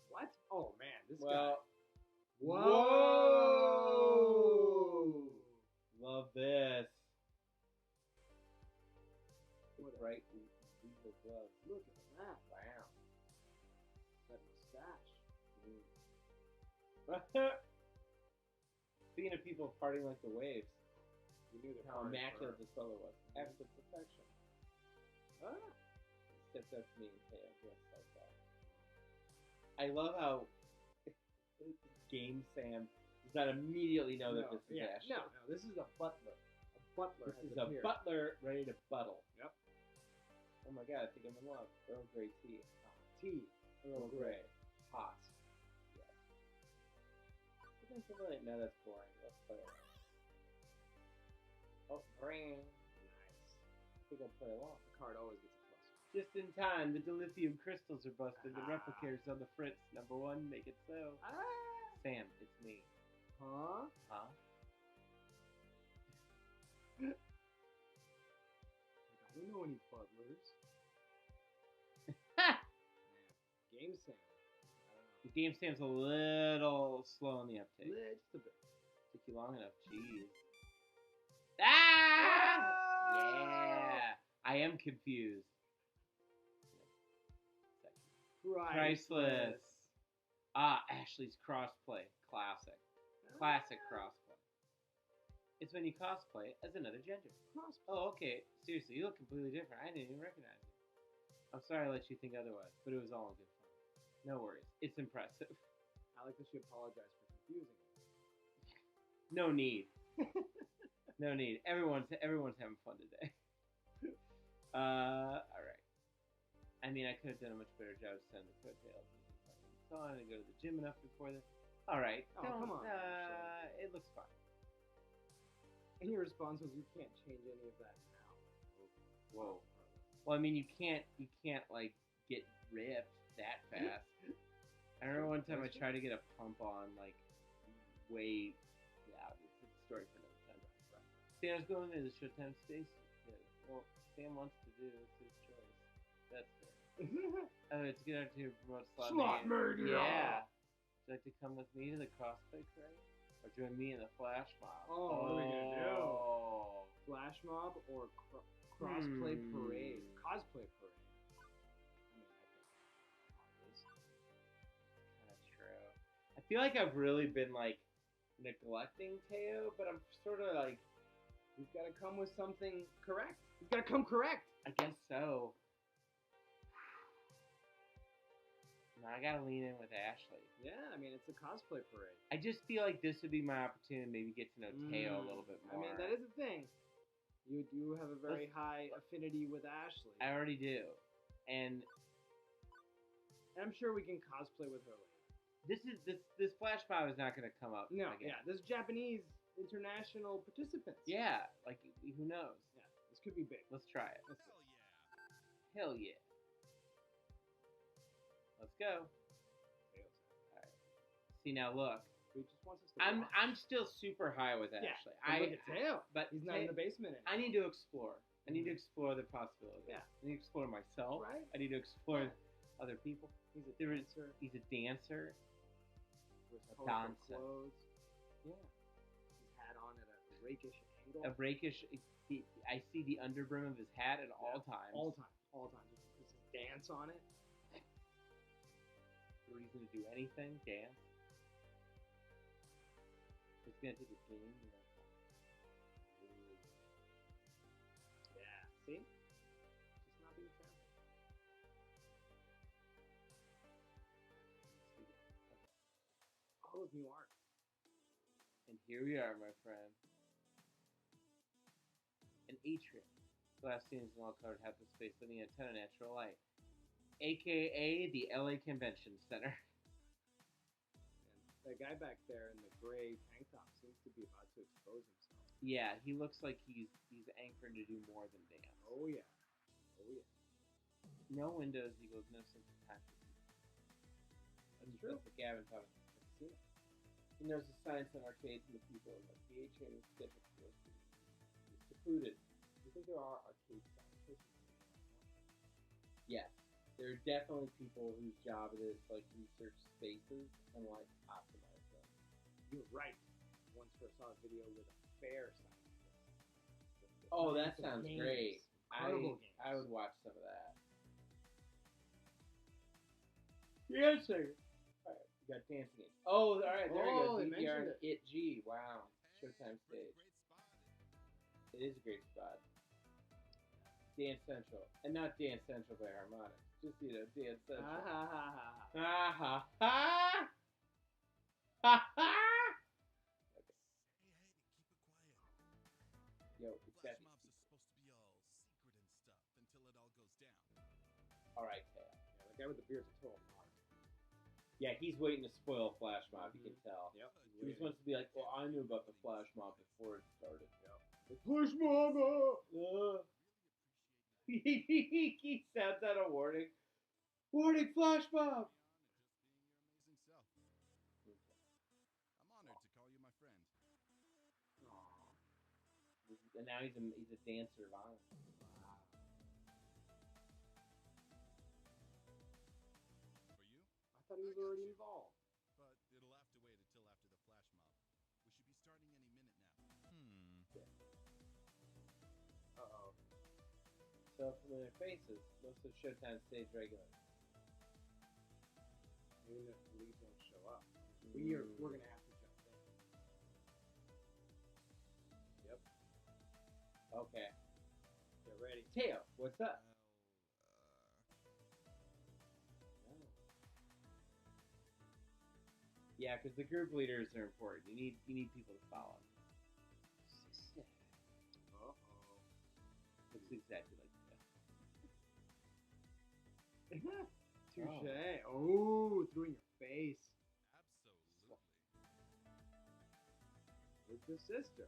What? Oh man, this guy. Well, Whoa! love this. What a- Bright legal gloves. Look at that. Wow. That mustache. Speaking of people partying like the waves, You knew they're how hard immaculate for- this fellow was. Absolute perfection. Ah. Steps up to me and say, dressed like that. I love how Game Sam does not immediately know that this is Ashley. No, this is a butler. A butler This has is a appeared. butler ready to buttle. Yep. Oh my god, I think I'm in love. Earl Grey tea. Tea. Earl Grey. Hot. Yes. No, that's boring. Let's play it. Oh, ring. Nice. I think I'll play along. The card always gets a plus. Just in time, the dilithium crystals are busted. The Ah. replicators on the fritz. Number one, make it so. Ah. Sam, it's me. Huh? Huh? I don't know any butlers. Game Sam. I don't know. Game Sam's a little slow on the uptake. Just a bit. Took you long enough. Jeez. Ah! Yeah. I am confused. Priceless. Ah, Ashley's crossplay. Classic. Classic crossplay. It's when you cosplay as another gender. Crossplay. Oh, okay. Seriously, you look completely different. I didn't even recognize you. I'm sorry I let you think otherwise, but it was all in good fun. No worries. It's impressive. I like that she apologized for confusing me. No need. No need. Everyone's having fun today. All right. I mean, I could have done a much better job sending the coattails. So I didn't go to the gym enough before this. All right. Oh, come on, It looks fine. And your response was, "You can't change any of that now." Whoa. Well, I mean, you can't like get ripped that fast. I remember one time I tried to get a pump on like way. Yeah, it's a story for another time. Sam's going to the Showtime Stacy. Well, Sam wants to do it. It's his choice. That's fair. Oh, it's a good idea to promote Slotmania. Yeah. Would you like to come with me to the cosplay crate? Or join me in the flash mob? Oh, what are we gonna do? Oh. Flash mob or crossplay Hmm. parade? Cosplay parade. I mean, I think it is. Kind of true. I feel like I've really been like neglecting Teo, but I'm sort of like, You've got to come with something correct. You've got to come correct. I guess so. No, I gotta lean in with Ashley. Yeah, I mean, it's a cosplay parade. I just feel like this would be my opportunity to maybe get to know Teo a little bit I more. mean, that is a thing. You do have a very high affinity with Ashley. I already do, and I'm sure we can cosplay with her later. this flash mob is not gonna come up. No, again. yeah, there's Japanese international participants. Yeah, like who knows? Yeah, this could be big. Let's try it. Let's see. Hell yeah. Let's go. Tails See now, look. He just wants us to watch. I'm still super high with Yeah. Ashley. But look at Teo. but He's not in the basement anymore. I need to explore. I need to explore the possibilities. Yeah. I need to explore myself. Right. I need to explore Yeah. other people. He's a dancer. He's a dancer. With A colorful dancer. clothes. Yeah. His hat on at a rakish angle. A rakish. I see the underbrim of his hat at all times. All time. All time. Just puts his dance on it. No reason to do anything. Dance. It's gonna take a game. Yeah. See? Just not being trampled. All of new art. And here we are, my friend. An atrium. Glass ceilings and well-covered half the space letting in a ton of natural light. AKA the LA Convention Center. And that guy back there in the gray tank top seems to be about to expose himself. Yeah, he looks like he's anchoring to do more than dance. Oh yeah. Oh yeah. No windows equals no sense of time. That's true. That's what Gavin taught us at the casino. He knows the science and arcades and the people, and the atrium is different from those people. It's secluded. Do you think there are arcade scientists? Yes. There are definitely people whose job it is to like research spaces and like optimize them. You're right. Once I saw a video with a fair scientist. Oh, that Science of sounds games. great. Incredible games. I would watch some of that. Dancing. Alright, we got dancing games. Oh, alright, there Oh, we they go. DVR mentioned and It-G. Wow. Showtime stage. It is a great spot. Dance Central. And not Dance Central by Harmonix. Just, Dance Central. Ah, Ha ha ha! Ha ha! Okay. Yo, it's got Flash mobs are supposed to be all secret and stuff until it all goes down. Alright, Tail. yeah, the guy with the beard's a total mark. Yeah, he's waiting to spoil Flash Mob, you can tell. Yep. He was supposed to be like, well, I knew about the Flash Mob before it started. The Flash Mob! He sounds out a warning. Warning, Flash Mob! Beyond and just being your amazing self. I'm honored to call you my friend. And now he's a dancer of honor. For you? I thought he was already involved. But it'll have to wait until after the flash mob. We should be starting any minute now. Uh-oh. So familiar faces, most of Showtime stage regulars. Even if police don't show up. We're gonna have to jump in. Yep. Okay. Get ready. Teo, what's up? Yeah, because the group leaders are important. You need people to follow. Uh-oh. Looks exactly like Touche. Oh, threw in your face. Absolutely. With the sister.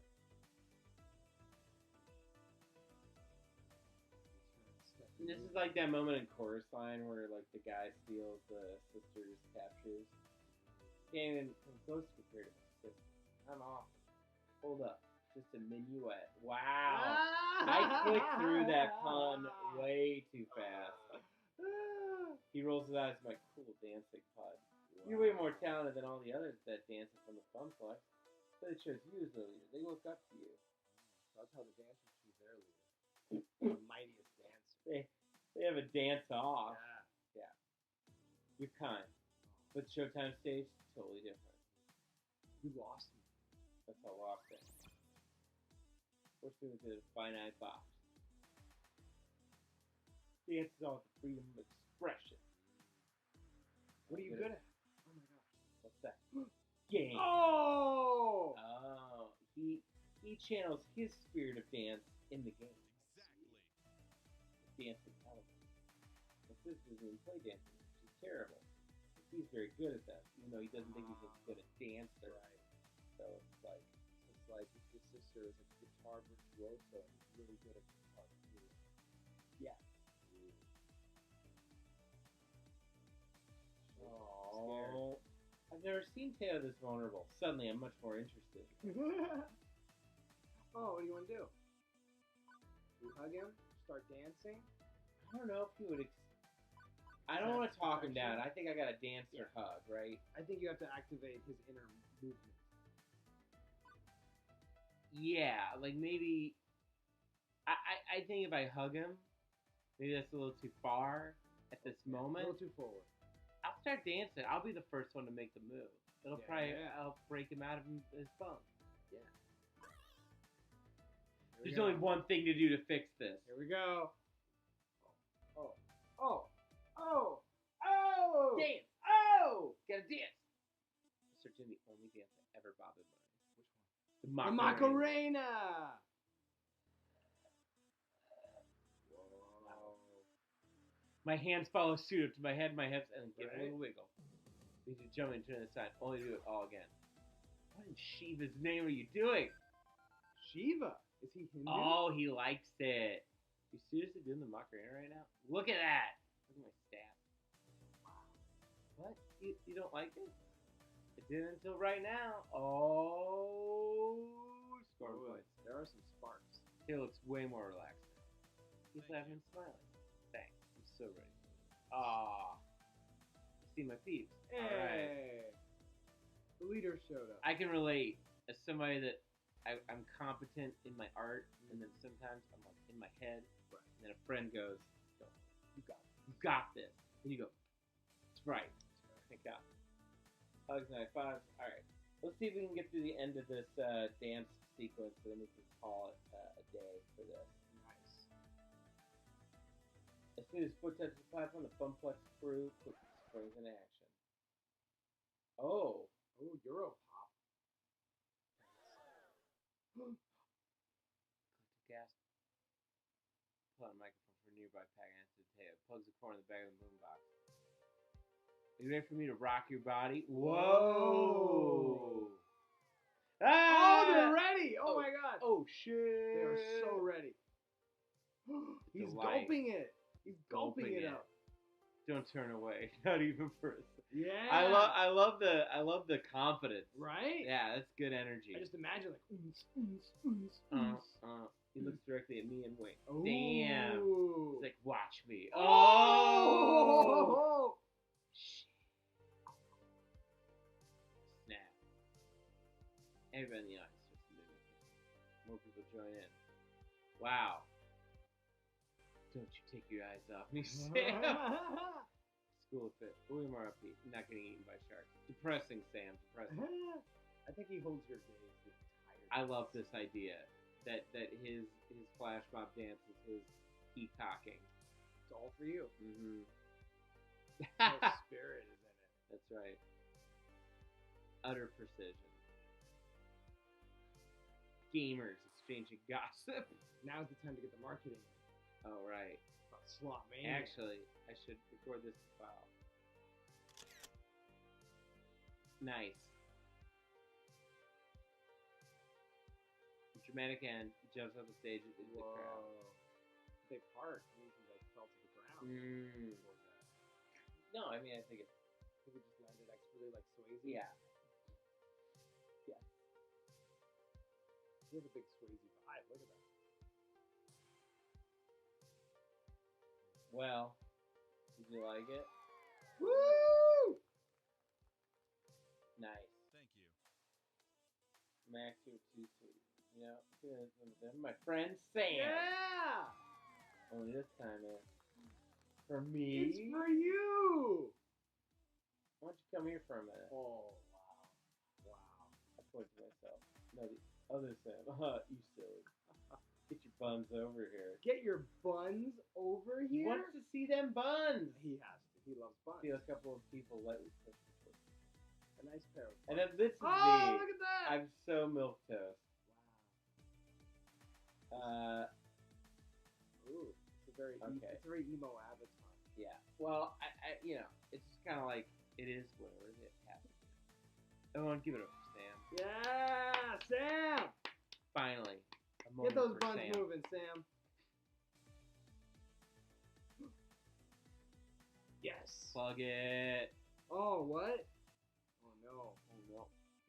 And this is like that moment in Chorus Line where like the guy steals the sister's captures. Can't even come close to compare to my sister. I'm off. Hold up. Just a minuet. Wow. I clicked through that pun way too fast. He rolls his eyes like, cool dancing pun. You're way more talented than all the others that dances from the Funplex. But it shows you as the leader. They look up to you. So that's how the dancers choose their leader. The mightiest dancer. They have a dance off. Yeah. You're kind. But Showtime stage, totally different. You lost me. That's how lost it. Forced me into a finite box. Dance is all the freedom of expression. What are you good at? Oh my god. What's that? Game. Oh! Oh. He channels his spirit of dance in the game. Exactly. Dancing element. My sister doesn't even play dancing. She's terrible. But he's very good at that, even though he doesn't think he's as good a dancer. Right. So it's like If your sister is a guitar virtuoso and is really good at guitar too. yeah. Scared. Oh, I've never seen Teo this vulnerable. Suddenly, I'm much more interested. Oh, what do you want to do? You hug him? Start dancing? I don't know if he would. I Is don't that want to talk him perfection? down. I think I gotta dance or Yeah. hug, right? I think you have to activate his inner movement. Yeah, like maybe. I think if I hug him, maybe that's a little too far at this A moment. little too forward. I'll start dancing. I'll be the first one to make the move. It'll probably Yeah. I'll break him out of his funk. Yeah. Here we There's go. only one thing to do to fix this. Here we go. Oh. Oh. Oh. Oh. Dance! Oh. Gotta dance! Mr. Jim, the only dance that ever bothered me. Which one? The The Macarena. Macarena. My hands follow suit up to my head, my hips, and give a Right. little wiggle. We need to jump into the side. Only do it all again. What in Shiva's name are you doing? Shiva. Is he Hindu? Oh, he likes it. You seriously doing the Macarena right now? Look at that. Look at my stats. What? You don't like it? I didn't until right now. Oh, score Ooh, points. there are some sparks. He looks way more relaxed now. He's Thank laughing and smiling. Thanks. I'm so ready. Ah. See my peeps. Hey. All right. The leader showed up. I can relate as somebody that I'm competent in my art, and then sometimes I'm like in my head, Right. and then a friend goes, You got it. "You got this," and you go, "That's right. Thank God." Hugs, high fives. All right. Let's see if we can get through the end of this dance sequence, and then we can call it a day for this. Nice. As soon as foot touches the platform, the Funplex crew springs in action. Oh. Oh, Europop. Click to gas. Pull on a microphone for a nearby pack and answer the tail. Plugs the corner of the back of the boombox. Are you ready for me to rock your body? Whoa! Oh, Ah! they're ready! Oh, Oh. my god. Oh shit! They are so ready. He's Delight. gulping it. He's gulping Gulping it it. up. Don't turn away, not even for a second. Yeah. I love the confidence. Right? Yeah, that's good energy. I just imagine like He looks directly at me and winks. Ooh. Damn. He's like, watch me. Oh! Shit. Snap. Everybody in the audience starts mimicking. More people join in. Wow. Don't you take your eyes off me, Sam. School of Fit. Way more upbeat. Not getting eaten by sharks. Depressing, Sam. Depressing. I think he holds your gaze the entire I love this idea that his flash mob dance is his peacocking. It's all for you. Mm-hmm. The spirit is in it. That's right. Utter precision. Gamers exchanging gossip. Now's the time to get the marketing in. Oh, right. About slot mania. Actually, I should record this as file. Nice. The dramatic end. He jumps off the stage into the crowd. Whoa. They part. He like fell to the ground. Mm. Before that. No, I mean, I think it's... I think it just landed expertly like Swayze. Yeah. Yeah. He has a big Swayze vibe. Look at that. Well, did you like it? Woo! Nice. Thank you. Max, you're too sweet. You know, my friend Sam. Yeah! Only this time it's for me. It's for you! Why don't you come here for a minute? Oh, wow. Wow. I point to myself. No, the other Sam. You silly. Get your buns over here. Get your buns over He here? wants to see them buns. He has to. He loves buns. See a couple of people lightly push the foot. A nice pair of And buns. then this is Oh, me. look at that! I'm so milquetoast. Wow. Ooh, it's a very Okay. it's a very emo avatar. Yeah. Well, I you know, it's just kind of like it is whatever it happens. Everyone, give it up for Sam. Yeah, Sam. Finally, a Get moment those for buns Sam. moving, Sam. Yes. Plug it. Oh, what? Oh no. Oh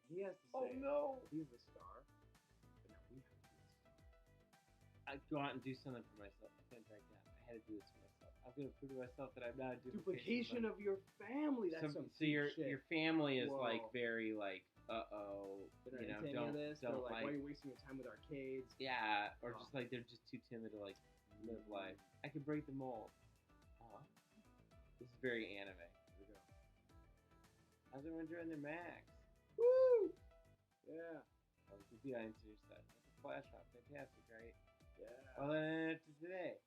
He has to Oh say no! he's the star, but now we have to be the star. I go out and do something for myself. I can't back down. I had to do this for myself. I'm gonna prove to myself that I'm not a Duplication of your family. That's some so deep your shit. your family is like Whoa. very like you They're know not into any don't of this. don't They're like, like why are you wasting your time with our kids? yeah or Oh. just like they're just too timid to like live life. I can break the mold. Oh, this is very anime. Here we go. How's everyone doing their max? Woo! Yeah. Oh, good deal. I introduced that. That's a flash rock. Fantastic, right? Yeah. Well, then after today,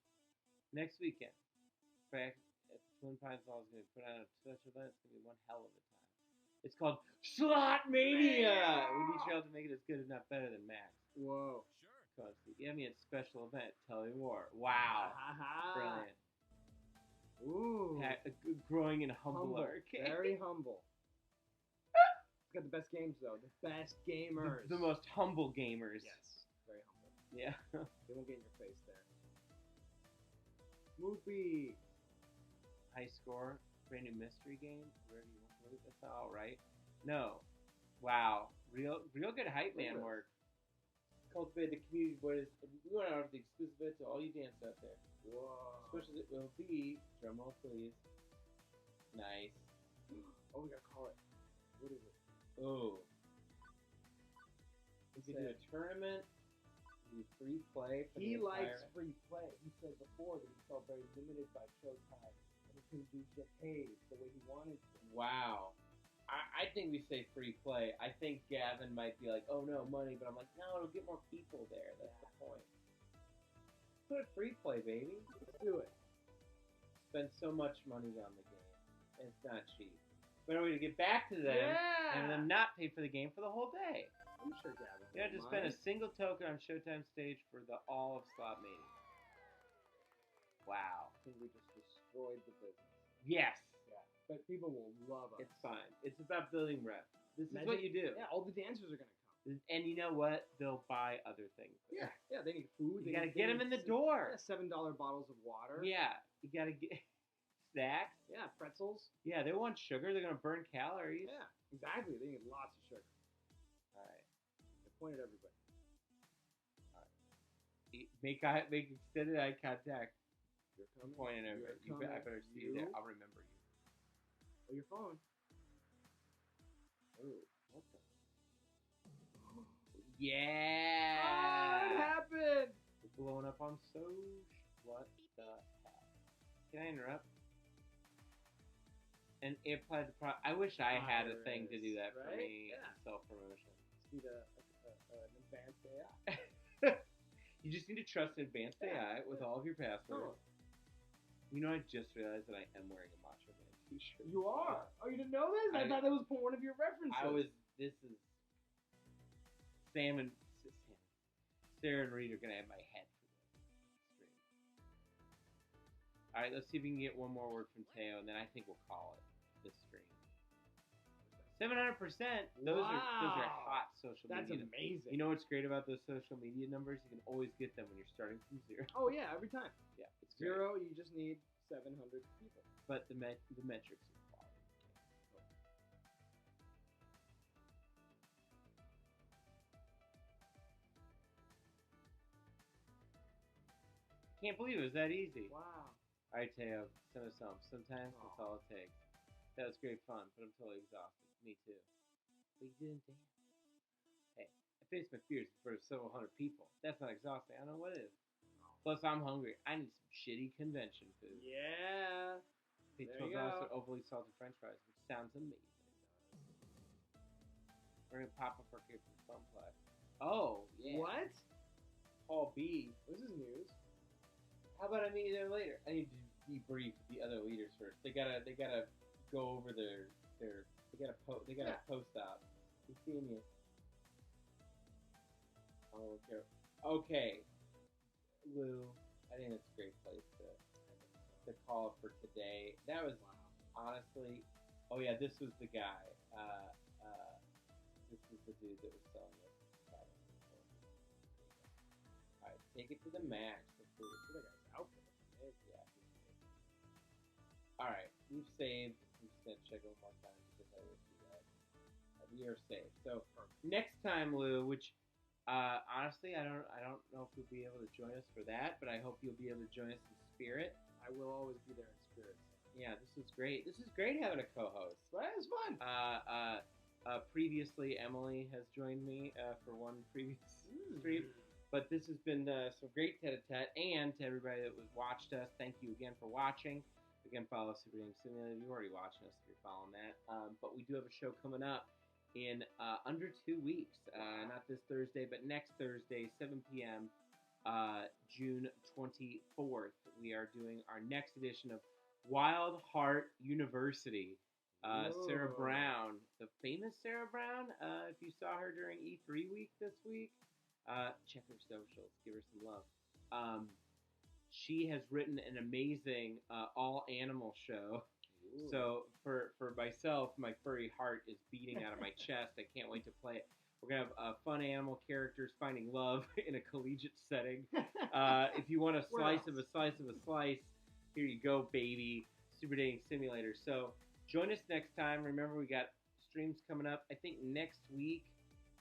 next weekend, back at the Twin Pines Hall is going to put on a special event. It's going to be one hell of a time. It's called Slot Mania. We need y'all to make it as good, if not better, than Max. Whoa. Sure. Come see me at special event. Tell me more. Wow. Brilliant. Ooh. Growing and humble arcade. Very humble. It's got the best games though. The best gamers. The most humble gamers. Yes. Very humble. Yeah. They won't get in your face there. Movie. High score. Brand new mystery game. Where do you want to That's not all right. No. Wow. Real good hype man Really? work. Cultivate the community. We want to offer the exclusive event to all you dance out there. Whoa. Special it will be. Drum roll, please. Nice. Oh, we gotta call it. What is it? Oh. We could do a tournament. Do free play. For He the likes entire- free play. He said before that he felt very limited by Showtime and he couldn't do shit paid the way he wanted to. Wow. I think we say free play. I think Gavin might be like, oh no, money, but I'm like, no, it'll get more people there. That's the point. Put free play, baby. Let's do it. Spend so much money on the game. And it's not cheap. Better way to get back to them and then not pay for the game for the whole day. I'm sure Gavin. You have to spend a single token on Showtime stage for all of Slot Mania. Wow. I think we just destroyed the business. Yes. Yeah. But people will love us. It's fine. It's about building rep. This is Imagine- what you do. Yeah, all the dancers are gonna come. And you know what? They'll buy other things. Yeah, yeah. They need food. You they gotta need- get they them in need the door. Yeah, $7 bottles of water. Yeah. You gotta get snacks. Yeah, pretzels. Yeah, they want sugar. They're gonna burn calories. Yeah, exactly. They need lots of sugar. All right. They point at everybody. Make extended eye contact. You're coming. Pointing at You're everybody. I coming. better see you there. You. I'll remember you. Oh, your phone. Oh, what the? Oh, Yeah. it happened. We're blowing up on What the hell? Can I interrupt? And it applied to I wish I had a thing to do that for Right? me. Yeah. Self promotion. Just need an advanced AI. You just need to trust advanced AI with all of your passwords. Oh, You know, I just realized that I am wearing a Macho Man t-shirt. you are. Oh, you didn't know this? I I- thought that was one of your references. This is Sam and Sarah and Reed are gonna have my head for this stream. All right, let's see if we can get one more word from Teo, and then I think we'll call it this stream. 700%. Those are Wow. hot social That's media. amazing. You know what's great about those social media numbers? You can always get them when you're starting from zero. Oh yeah, every time. Yeah, it's great. Zero, you just need 700 people. But the metrics are quality. Can't believe it was that easy. Wow. All right, Teo, send us home. Sometimes that's Aw. all it takes. That was great fun, but I'm totally exhausted. Me too. But you didn't dance. Hey, I faced my fears for several hundred people. That's not exhausting. I don't know what it is. Plus, I'm hungry. I need some shitty convention food. Yeah. They There told you us go. overly salted French fries, which sounds amazing. We're gonna pop up our kid from Funplex. Oh, yeah. What? Paul B. This is news. How about I meet you there later? I need to debrief the other leaders first. They gotta go over their post op. You seeing you? Oh, okay. Okay, Lou. I think that's a great place to call it for today. That was honestly. Oh yeah, this was the guy. This was the dude that was selling it. All right, take it to the max. Let's see. Look at that guy's outfit. Yeah, he's amazing. All right, we've saved. I'm just gonna check it one more time because I wish you that. We are safe. So next time, Lou, which honestly I don't know if you'll be able to join us for that, but I hope you'll be able to join us in spirit. I will always be there in spirit. Yeah, this is great. This is great having a co-host. Well, it was fun. Previously, Emily has joined me for one previous stream, but this has been some great tete-a-tete. And to everybody that was watched us, thank you again for watching. Again, follow Super Dating Simulator. You've already watched us if you're following that. But we do have a show coming up in under 2 weeks. Not this Thursday, but next Thursday, 7 p.m., June 24th. We are doing our next edition of Wild Heart University. Sarah Brown, the famous Sarah Brown. If you saw her during E3 week this week, check her socials, give her some love. She has written an amazing all animal show. Ooh. So for myself, my furry heart is beating out of my chest. I can't wait to play it. We're gonna have fun animal characters finding love in a collegiate setting. If you want a slice of a slice of a slice, here you go, baby. Super Dating Simulator. So join us next time. Remember, we got streams coming up. I think next week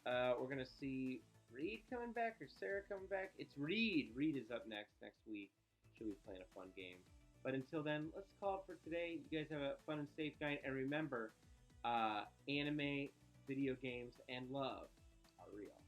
we're gonna see Reed coming back or Sarah coming back. It's Reed. Reed is up next week. She'll be playing a fun game. But until then, let's call it for today. You guys have a fun and safe night. And remember, anime, video games, and love are real.